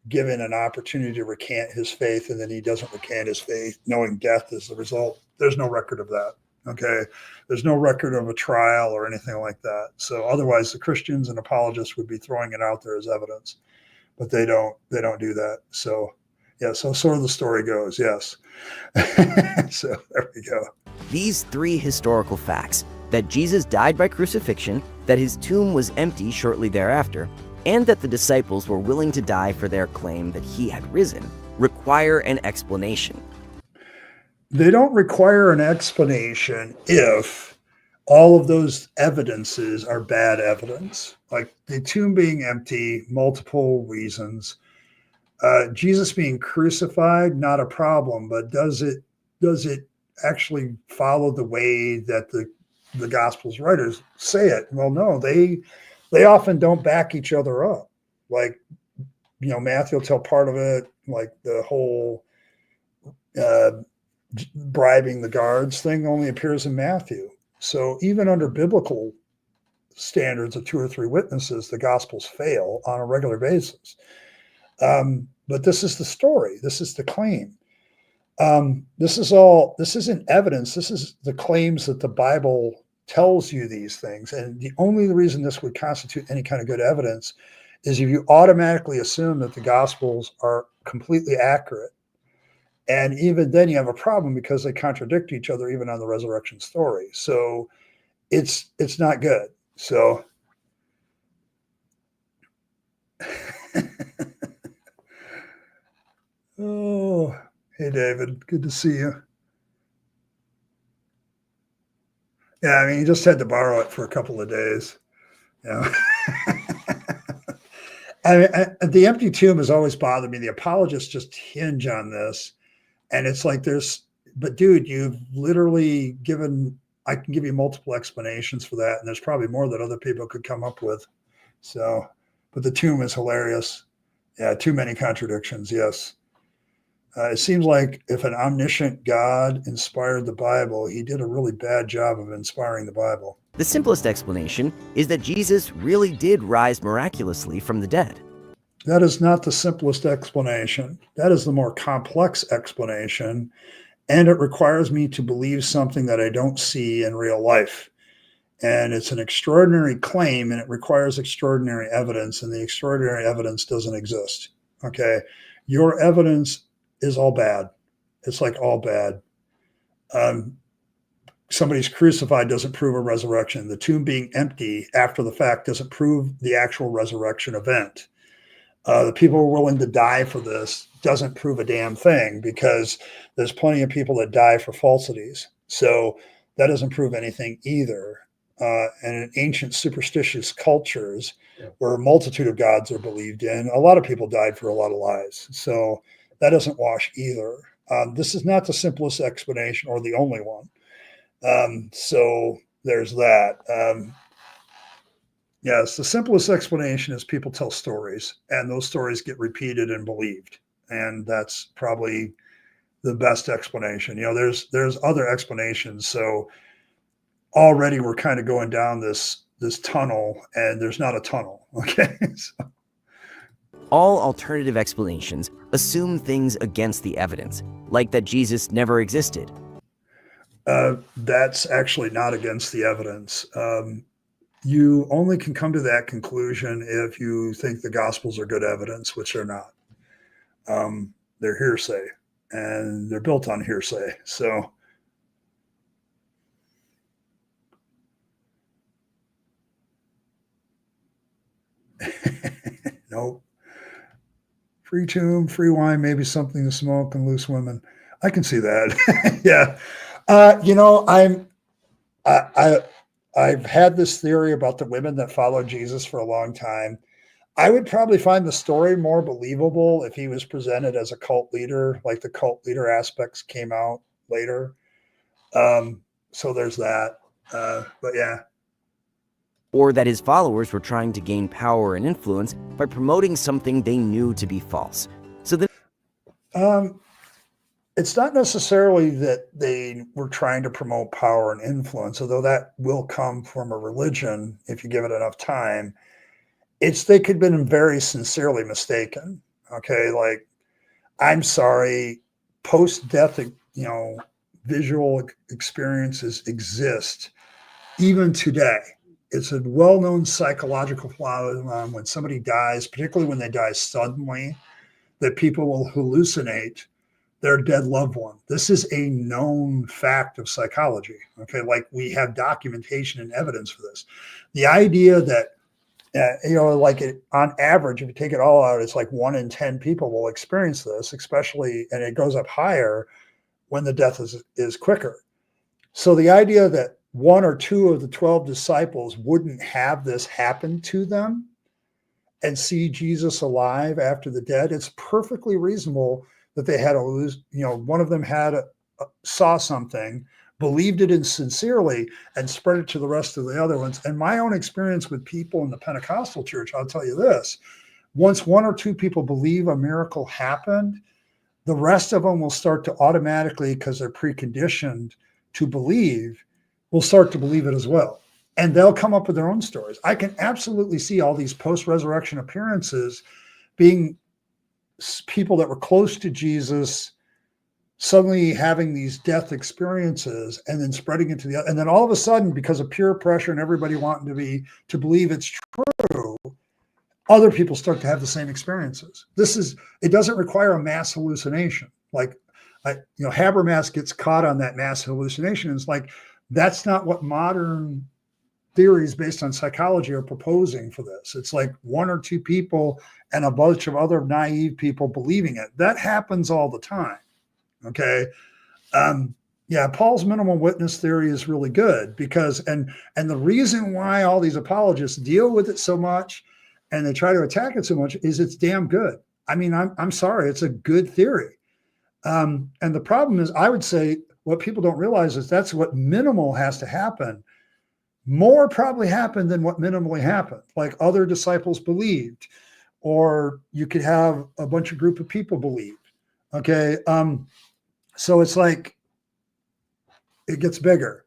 given an opportunity to recant his faith, and then he doesn't recant his faith, knowing death is the result. There's no record of that. Okay. There's no record of a trial or anything like that. So otherwise the Christians and apologists would be throwing it out there as evidence, but they don't do that. So yeah, so sort of the story goes. Yes. So there we go. These three historical facts: that Jesus died by crucifixion, that his tomb was empty shortly thereafter, and that the disciples were willing to die for their claim that he had risen, require an explanation. They don't require an explanation if all of those evidences are bad evidence, like the tomb being empty, multiple reasons. Jesus being crucified, not a problem, but does it actually follow the way that the Gospels writers say it? Well, no, they often don't back each other up. Like, Matthew will tell part of it, like the whole bribing the guards thing only appears in Matthew. So even under biblical standards of two or three witnesses, the Gospels fail on a regular basis. But this is the story. This is the claim. This isn't evidence. This is the claims that the Bible tells you these things. And the only reason this would constitute any kind of good evidence is if you automatically assume that the Gospels are completely accurate. And even then you have a problem because they contradict each other even on the resurrection story. So it's not good. So oh, hey David, good to see you. Yeah, I mean, you just had to borrow it for a couple of days. Yeah. The empty tomb has always bothered me. The apologists just hinge on this. And it's like but dude, you've literally I can give you multiple explanations for that. And there's probably more that other people could come up with. So, but the tomb is hilarious. Yeah, too many contradictions. Yes. It seems like if an omniscient God inspired the Bible, he did a really bad job of inspiring the Bible. The simplest explanation is that Jesus really did rise miraculously from the dead. That is not the simplest explanation. That is the more complex explanation, and it requires me to believe something that I don't see in real life. And it's an extraordinary claim, and it requires extraordinary evidence, and the extraordinary evidence doesn't exist. Okay? Your evidence is all bad. It's like all bad. Somebody's crucified doesn't prove a resurrection. The tomb being empty after the fact doesn't prove the actual resurrection event. The people who are willing to die for this doesn't prove a damn thing, because there's plenty of people that die for falsities. So that doesn't prove anything either. And in ancient superstitious cultures where a multitude of gods are believed in, a lot of people died for a lot of lies. So that doesn't wash either. This is not the simplest explanation or the only one. So there's that. Yes, the simplest explanation is people tell stories, and those stories get repeated and believed. And that's probably the best explanation. There's other explanations. So already we're kind of going down this tunnel, and there's not a tunnel. Okay. So. All alternative explanations assume things against the evidence, like that Jesus never existed. That's actually not against the evidence. You only can come to that conclusion if you think the Gospels are good evidence, which they're not. They're hearsay, and they're built on hearsay. So nope. Free tomb, free wine, maybe something to smoke, and loose women. I can see that. Yeah. I've had this theory about the women that followed Jesus for a long time. I would probably find the story more believable if he was presented as a cult leader, like the cult leader aspects came out later. So there's that. But yeah. Or that his followers were trying to gain power and influence by promoting something they knew to be false. So that it's not necessarily that they were trying to promote power and influence, although that will come from a religion if you give it enough time. They could have been very sincerely mistaken. Okay, like, I'm sorry, post-death, visual experiences exist even today. It's a well-known psychological phenomenon when somebody dies, particularly when they die suddenly, that people will hallucinate their dead loved one. This is a known fact of psychology. Okay, like, we have documentation and evidence for this. The idea that, on average, if you take it all out, it's like 1 in 10 people will experience this, especially, and it goes up higher when the death is quicker. So the idea that 1 or 2 of the 12 disciples wouldn't have this happen to them and see Jesus alive after the dead, it's perfectly reasonable that they had one of them saw something, believed it in sincerely, and spread it to the rest of the other ones. And my own experience with people in the Pentecostal church, I'll tell you this: once 1 or 2 people believe a miracle happened, the rest of them will start to automatically, because they're preconditioned to believe, will start to believe it as well. And they'll come up with their own stories. I can absolutely see all these post-resurrection appearances being people that were close to Jesus suddenly having these death experiences and then spreading it to the other. And then all of a sudden, because of peer pressure and everybody wanting to believe it's true, other people start to have the same experiences. It doesn't require a mass hallucination. Like, Habermas gets caught on that mass hallucination. And it's like, that's not what modern theories based on psychology are proposing for this. It's like one or two people and a bunch of other naive people believing it. That happens all the time. Okay. Yeah, Paul's minimal witness theory is really good because, and the reason why all these apologists deal with it so much and they try to attack it so much is it's damn good. I mean, I'm sorry, it's a good theory. And the problem is, I would say what people don't realize is that's what minimal has to happen. More probably happened than what minimally happened, like other disciples believed, or you could have a bunch of group of people believe. Okay. So it's like, it gets bigger.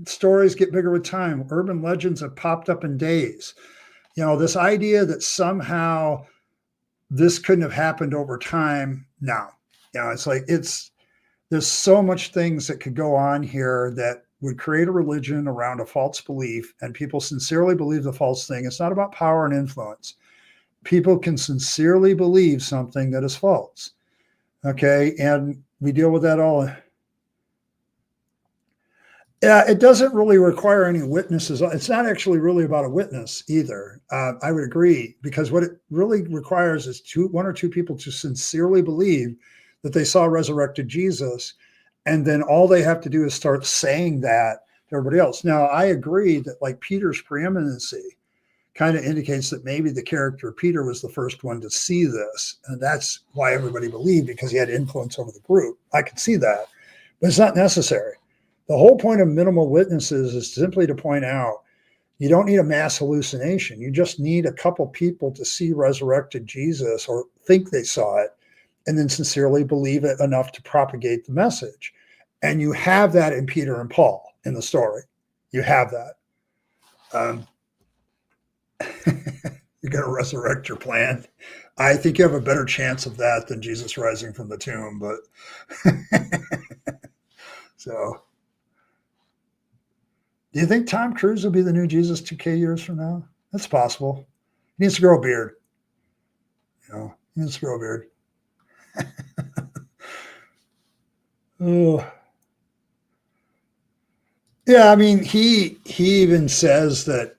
Stories get bigger with time. Urban legends have popped up in days. This idea that somehow this couldn't have happened over time. No, it's like, there's so much things that could go on here that would create a religion around a false belief, and people sincerely believe the false thing. It's not about power and influence. People can sincerely believe something that is false. Okay. And we deal with that all. Yeah, it doesn't really require any witnesses. It's not actually really about a witness either. I would agree, because what it really requires is one or two people to sincerely believe that they saw resurrected Jesus, and then all they have to do is start saying that to everybody else. Now, I agree that like Peter's preeminency kind of indicates that maybe the character Peter was the first one to see this, and that's why everybody believed, because he had influence over the group. I can see that, but it's not necessary. The whole point of minimal witnesses is simply to point out you don't need a mass hallucination. You just need a couple people to see resurrected Jesus or think they saw it, and then sincerely believe it enough to propagate the message. And you have that in Peter and Paul in the story. You have that. You're going to resurrect your plan. I think you have a better chance of that than Jesus rising from the tomb, but so. Do you think Tom Cruise will be the new Jesus 2K years from now? That's possible. He needs to grow a beard. He needs to grow a beard. Oh. Yeah, I mean, he even says that,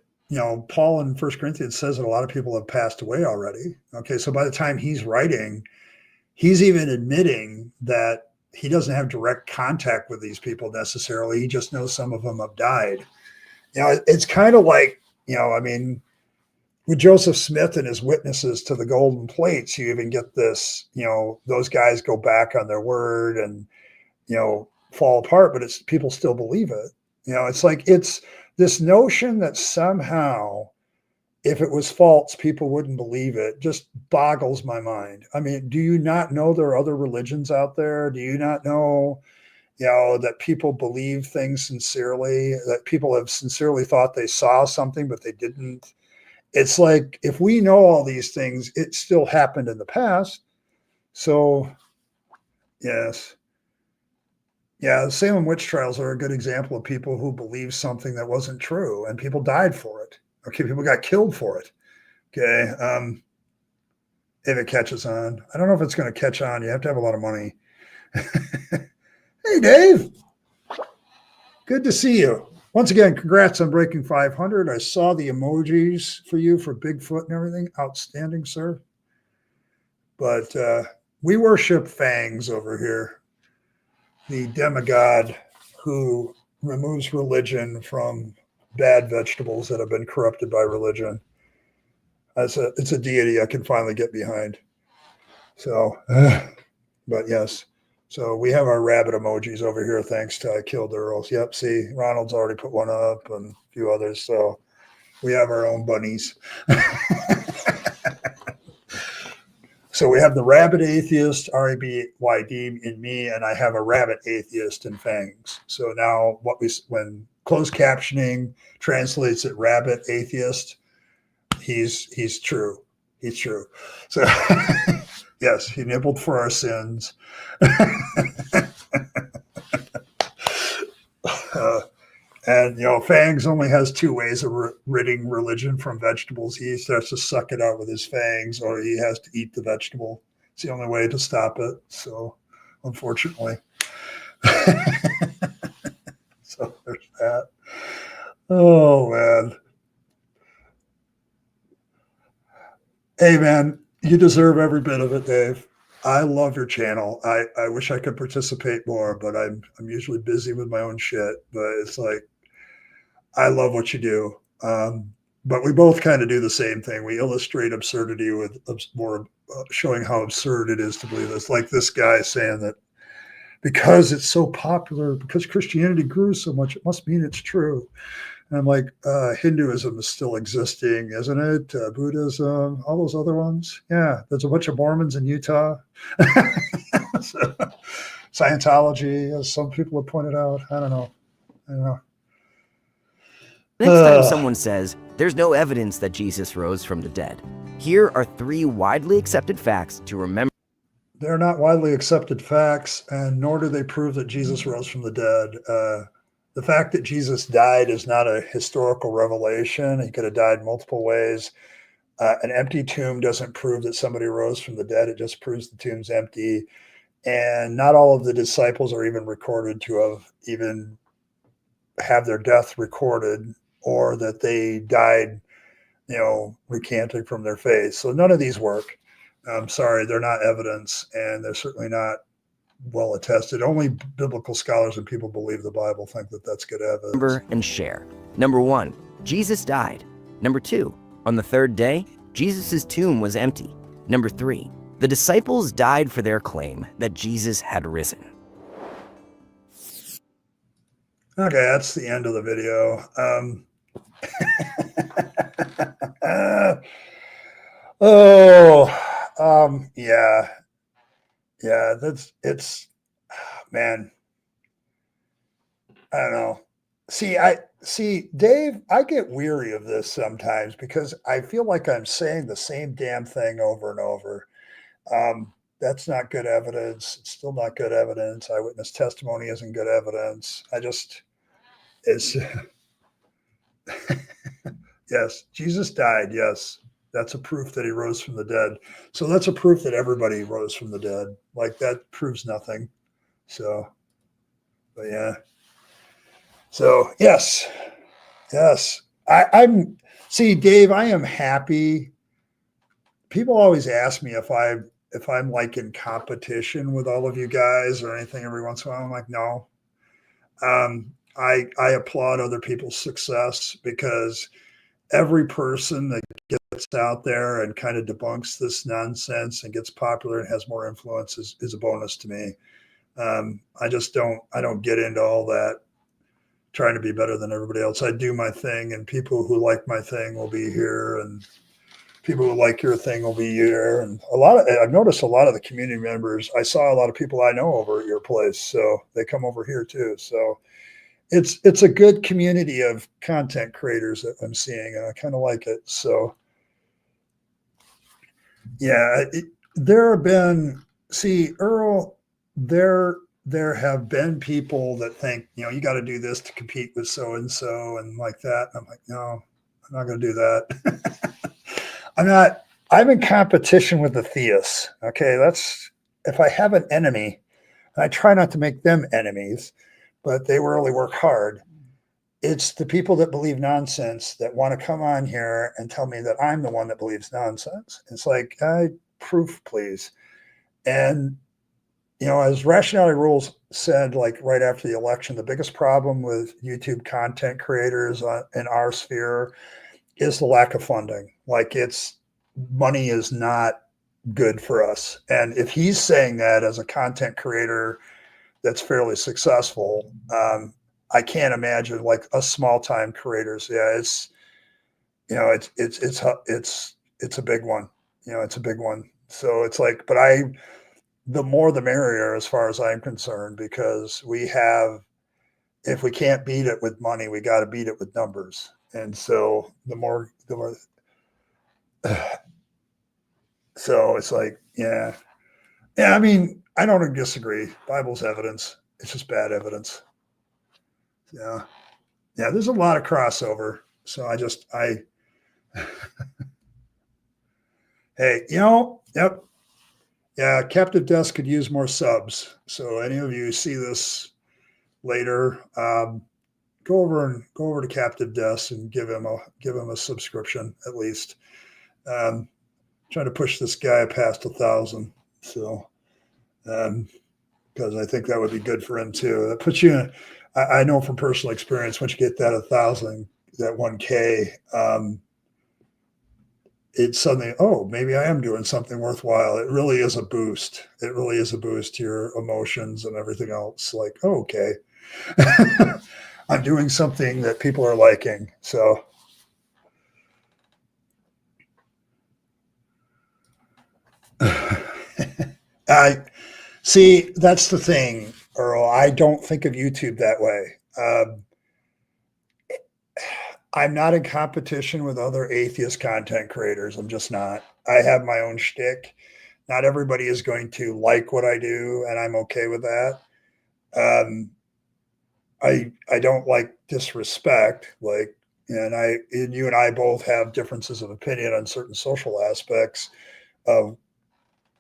Paul in 1 Corinthians says that a lot of people have passed away already. Okay, so by the time he's writing, he's even admitting that he doesn't have direct contact with these people necessarily. He just knows some of them have died. It's kind of like, with Joseph Smith and his witnesses to the golden plates, you even get this, those guys go back on their word and, fall apart, but it's people still believe it. It's like, it's this notion that somehow if it was false, people wouldn't believe it. Just boggles my mind. I mean, do you not know there are other religions out there? Do you not know, that people believe things sincerely, that people have sincerely thought they saw something, but they didn't? It's like, if we know all these things, it still happened in the past. So, yes. Yeah, the Salem witch trials are a good example of people who believed something that wasn't true, and people died for it. Okay, people got killed for it. Okay, if it catches on. I don't know if it's going to catch on. You have to have a lot of money. Hey, Dave. Good to see you. Once again, congrats on breaking 500. I saw the emojis for you for Bigfoot and everything. Outstanding, sir. But we worship fangs over here. The demigod who removes religion from bad vegetables that have been corrupted by religion. It's a deity I can finally get behind. So, but yes. So we have our rabbit emojis over here, thanks to I Killed Earls. Yep, see, Ronald's already put one up and a few others. So we have our own bunnies. So we have the Rabyd Atheist, RABYD in me, and I have a rabbit atheist in Fangs. So now when closed captioning translates it rabbit atheist, he's true. He's true. So yes, he nibbled for our sins. And, Fangs only has two ways of ridding religion from vegetables. He either has to suck it out with his fangs or he has to eat the vegetable. It's the only way to stop it. So, unfortunately. So, there's that. Oh, man. Hey, man, you deserve every bit of it, Dave. I love your channel. I wish I could participate more, but I'm usually busy with my own shit. But it's like, I love what you do. But we both kind of do the same thing. We illustrate absurdity with more showing how absurd it is to believe this. Like this guy saying that because it's so popular, because Christianity grew so much, it must mean it's true. And I'm like, Hinduism is still existing, isn't it? Buddhism, all those other ones. Yeah, there's a bunch of Mormons in Utah. So, Scientology, as some people have pointed out. I don't know. Next time someone says, there's no evidence that Jesus rose from the dead, here are 3 widely accepted facts to remember. They're not widely accepted facts, and nor do they prove that Jesus rose from the dead. The fact that Jesus died is not a historical revelation. He could have died multiple ways. An empty tomb doesn't prove that somebody rose from the dead. It just proves the tomb's empty. And not all of the disciples are even recorded to have even have their death recorded, or that they died, recanting from their faith. So none of these work. I'm sorry, they're not evidence, and they're certainly not well attested. Only biblical scholars and people who believe the Bible think that that's good evidence. Remember and share. Number 1, Jesus died. Number 2, on the 3rd day, Jesus' tomb was empty. Number 3, the disciples died for their claim that Jesus had risen. Okay, that's the end of the video. Yeah, it's, man, I don't know. See, Dave, I get weary of this sometimes because I feel like I'm saying the same damn thing over and over. That's not good evidence. It's still not good evidence. Eyewitness testimony isn't good evidence. It's, yes, Jesus died. Yes, that's a proof that he rose from the dead. So that's a proof that everybody rose from the dead. Like that proves nothing. So, but yeah. So yes. I'm see, Dave, I am happy. People always ask me if I'm like in competition with all of you guys or anything every once in a while. I'm like, no. I applaud other people's success because every person that gets out there and kind of debunks this nonsense and gets popular and has more influence is a bonus to me. I don't get into all that trying to be better than everybody else. I do my thing, and people who like my thing will be here, and people who like your thing will be here. And I've noticed a lot of the community members, I saw a lot of people I know over at your place, so they come over here too. So it's a good community of content creators that I'm seeing, and I kind of like it. So yeah, there have been, see, Earl, there have been people that think, you got to do this to compete with so-and-so and like that. And I'm like, no, I'm not going to do that. I'm in competition with the theists. Okay. If I have an enemy, I try not to make them enemies, but they really work hard. It's the people that believe nonsense that want to come on here and tell me that I'm the one that believes nonsense. It's like, proof, please. And, as Rationality Rules said, like right after the election, the biggest problem with YouTube content creators in our sphere is the lack of funding. Like money is not good for us. And if he's saying that as a content creator that's fairly successful, I can't imagine like us small time creators. Yeah, it's a big one. It's a big one. So it's like, but the more the merrier as far as I'm concerned, because if we can't beat it with money, we got to beat it with numbers. And so the more, so it's like, yeah. I mean, I don't disagree. Bible's evidence. It's just bad evidence. Yeah. Yeah, there's a lot of crossover. So hey, yep. Yeah, Captive Desk could use more subs. So any of you see this later, go over to Captive Desk and give him a subscription at least. Um, Trying to push this guy past 1,000. So because I think that would be good for him too. That puts you in. I know from personal experience, once you get that 1,000, that 1K, it's suddenly, oh, maybe I am doing something worthwhile. It really is a boost. It really is a boost to your emotions and everything else. Like, oh, okay, I'm doing something that people are liking. So, I see. That's the thing, Earl. I don't think of YouTube that way. I'm not in competition with other atheist content creators. I'm just not. I have my own shtick. Not everybody is going to like what I do, and I'm okay with that. Um, I don't like disrespect. Like, and you and I both have differences of opinion on certain social aspects of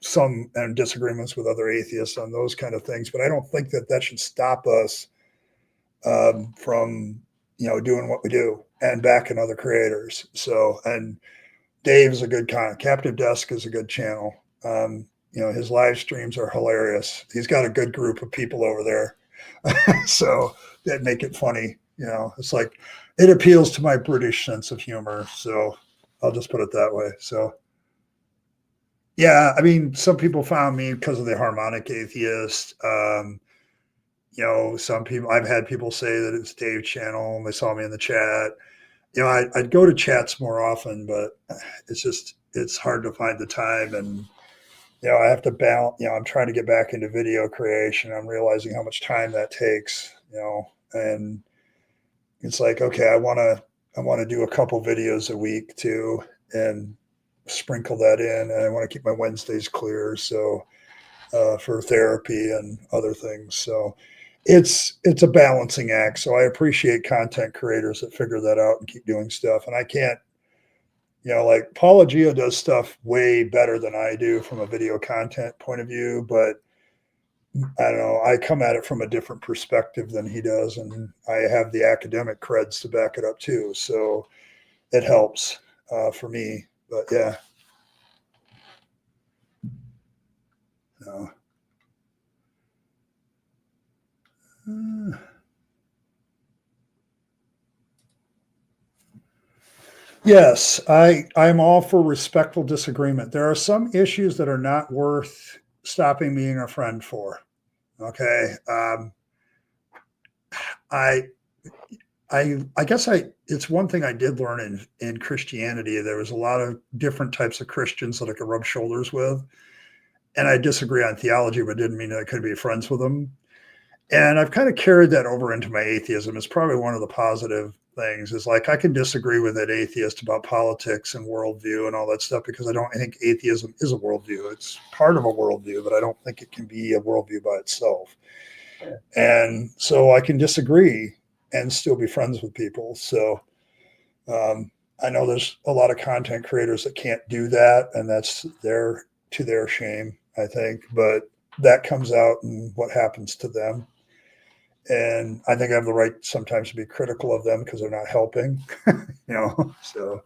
some and disagreements with other atheists on those kind of things. But I don't think that should stop us from doing what we do and backing other creators. So, and Dave's a good Captive Desk is a good channel. His live streams are hilarious. He's got a good group of people over there. So that make it funny. It's like it appeals to my British sense of humor. So I'll just put it that way. So yeah, I mean, some people found me because of the harmonic atheist. Some people, I've had people say that it's Dave's channel and they saw me in the chat. I'd go to chats more often, but it's hard to find the time. And, I have to balance, I'm trying to get back into video creation. I'm realizing how much time that takes, and it's like, okay, I want to do a couple videos a week too, and sprinkle that in. And I want to keep my Wednesdays clear. So, for therapy and other things. So it's a balancing act. So I appreciate content creators that figure that out and keep doing stuff. And I can't, like Paula Gio does stuff way better than I do from a video content point of view, but I don't know. I come at it from a different perspective than he does, and I have the academic creds to back it up too. So it helps for me. But yeah, no. Yes, I'm all for respectful disagreement. There are some issues that are not worth stopping being a friend for. Okay, I I guess it's one thing I did learn in Christianity. There was a lot of different types of Christians that I could rub shoulders with, and I disagree on theology, but didn't mean that I couldn't be friends with them. And I've kind of carried that over into my atheism. It's probably one of the positive things is like I can disagree with an atheist about politics and worldview and all that stuff because I don't think atheism is a worldview. It's part of a worldview, but I don't think it can be a worldview by itself. And so I can disagree and still be friends with people. So I know there's a lot of content creators that can't do that, and that's to their shame, I think. But that comes out in what happens to them. And I think I have the right sometimes to be critical of them because they're not helping, so.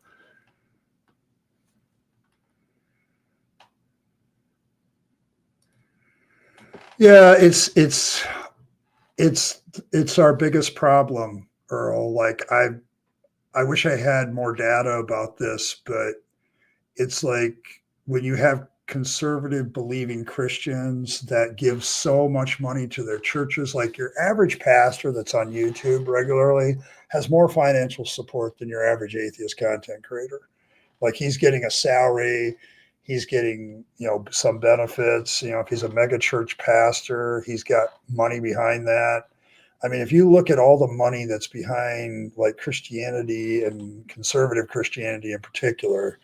Yeah, it's our biggest problem, Earl. Like I wish I had more data about this, but it's like when you have conservative believing Christians that give so much money to their churches, like your average pastor that's on YouTube regularly has more financial support than your average atheist content creator. Like he's getting a salary, he's getting, some benefits, if he's a mega church pastor, he's got money behind that. I mean, if you look at all the money that's behind like Christianity and conservative Christianity in particular,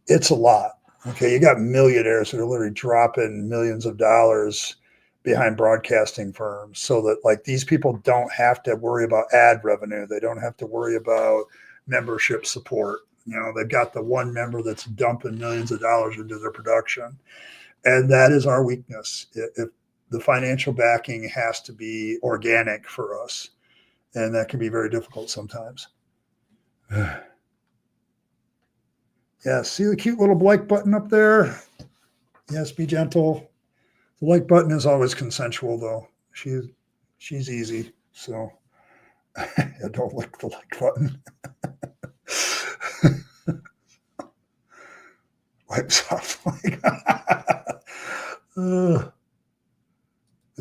it's a lot. Okay, you got millionaires that are literally dropping millions of dollars behind broadcasting firms so that like these people don't have to worry about ad revenue. They don't have to worry about membership support. They've got the one member that's dumping millions of dollars into their production. And that is our weakness. If the financial backing has to be organic for us, and that can be very difficult sometimes. Yeah, see the cute little like button up there? Yes, be gentle. The like button is always consensual, though. She's easy, so I don't lick the like button. Wipe softly. The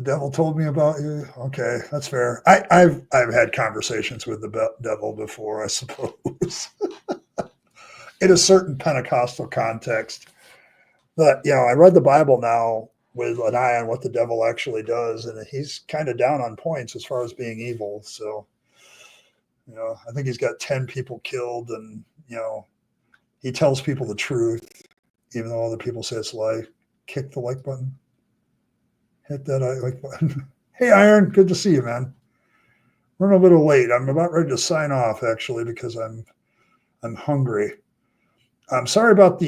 devil told me about you. Okay, that's fair. I've had conversations with the devil before, I suppose, in a certain Pentecostal context. But I read the Bible now with an eye on what the devil actually does, and he's kind of down on points as far as being evil. So, I think he's got 10 people killed, and he tells people the truth, even though other people say it's a lie. Kick the like button. Hit that like button. Hey, Iron, good to see you, man. We're a little late. I'm about ready to sign off, actually, because I'm hungry. I'm sorry about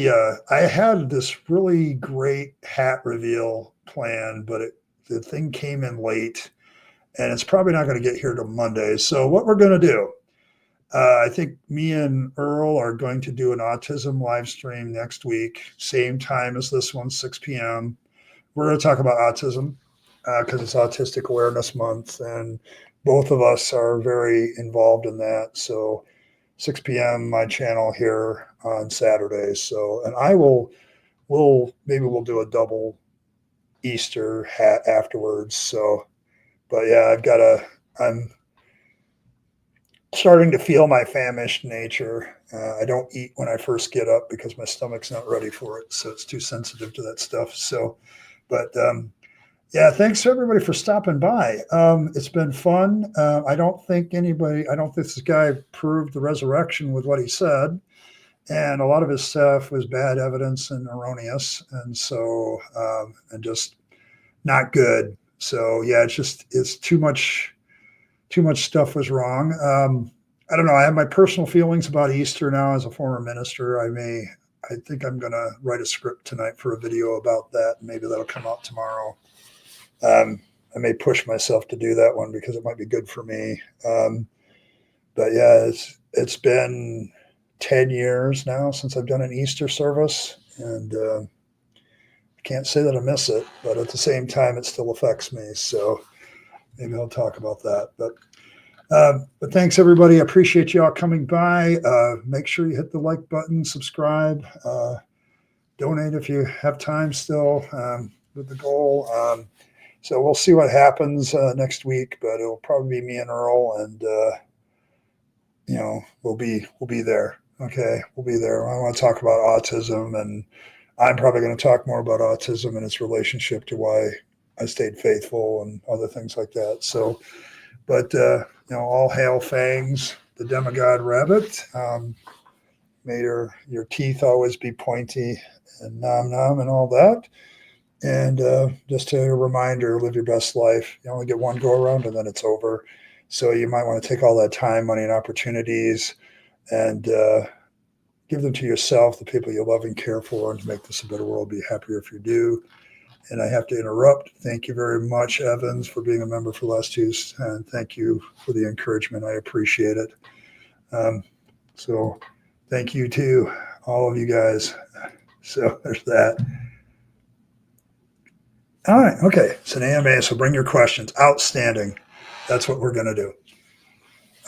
I had this really great hat reveal planned, but the thing came in late, and it's probably not going to get here till Monday. So what we're going to do, I think me and Earl are going to do an autism live stream next week, same time as this one, 6 p.m. We're going to talk about autism because it's Autistic Awareness Month, and both of us are very involved in that. So 6 p.m. my channel here on Saturday. So, and maybe we'll do a double Easter hat afterwards. So, but yeah, I'm starting to feel my famished nature. I don't eat when I first get up because my stomach's not ready for it. So it's too sensitive to that stuff. So, but yeah, thanks to everybody for stopping by. It's been fun. I don't think this guy proved the resurrection with what he said. And a lot of his stuff was bad evidence and erroneous. And so, and just not good. So yeah, it's too much stuff was wrong. I don't know. I have my personal feelings about Easter now as a former minister. I think I'm going to write a script tonight for a video about that. Maybe that'll come out tomorrow. I may push myself to do that one because it might be good for me. But yeah, it's been 10 years now since I've done an Easter service, and I can't say that I miss it, but at the same time, it still affects me. So maybe I'll talk about that. But thanks, everybody. I appreciate you all coming by. Make sure you hit the like button, subscribe, donate if you have time still with the goal. So we'll see what happens next week, but it'll probably be me and Earl, and we'll be there. Okay, we'll be there. I want to talk about autism, and I'm probably going to talk more about autism and its relationship to why I stayed faithful and other things like that. So, but all hail Fangs, the demigod rabbit. May your teeth always be pointy and nom nom and all that. And just a reminder, live your best life. You only get one go around and then it's over. So you might want to take all that time, money, and opportunities and give them to yourself, the people you love and care for, and to make this a better world. Be happier if you do. And I have to interrupt. Thank you very much, Evans, for being a member for the last 2. And thank you for the encouragement. I appreciate it. So thank you to all of you guys. So there's that. All right. Okay. It's an AMA. So bring your questions. Outstanding. That's what we're going to do.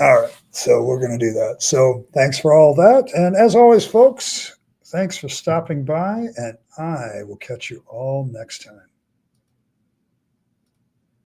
All right. So we're going to do that. So thanks for all that. And as always, folks, thanks for stopping by, and I will catch you all next time.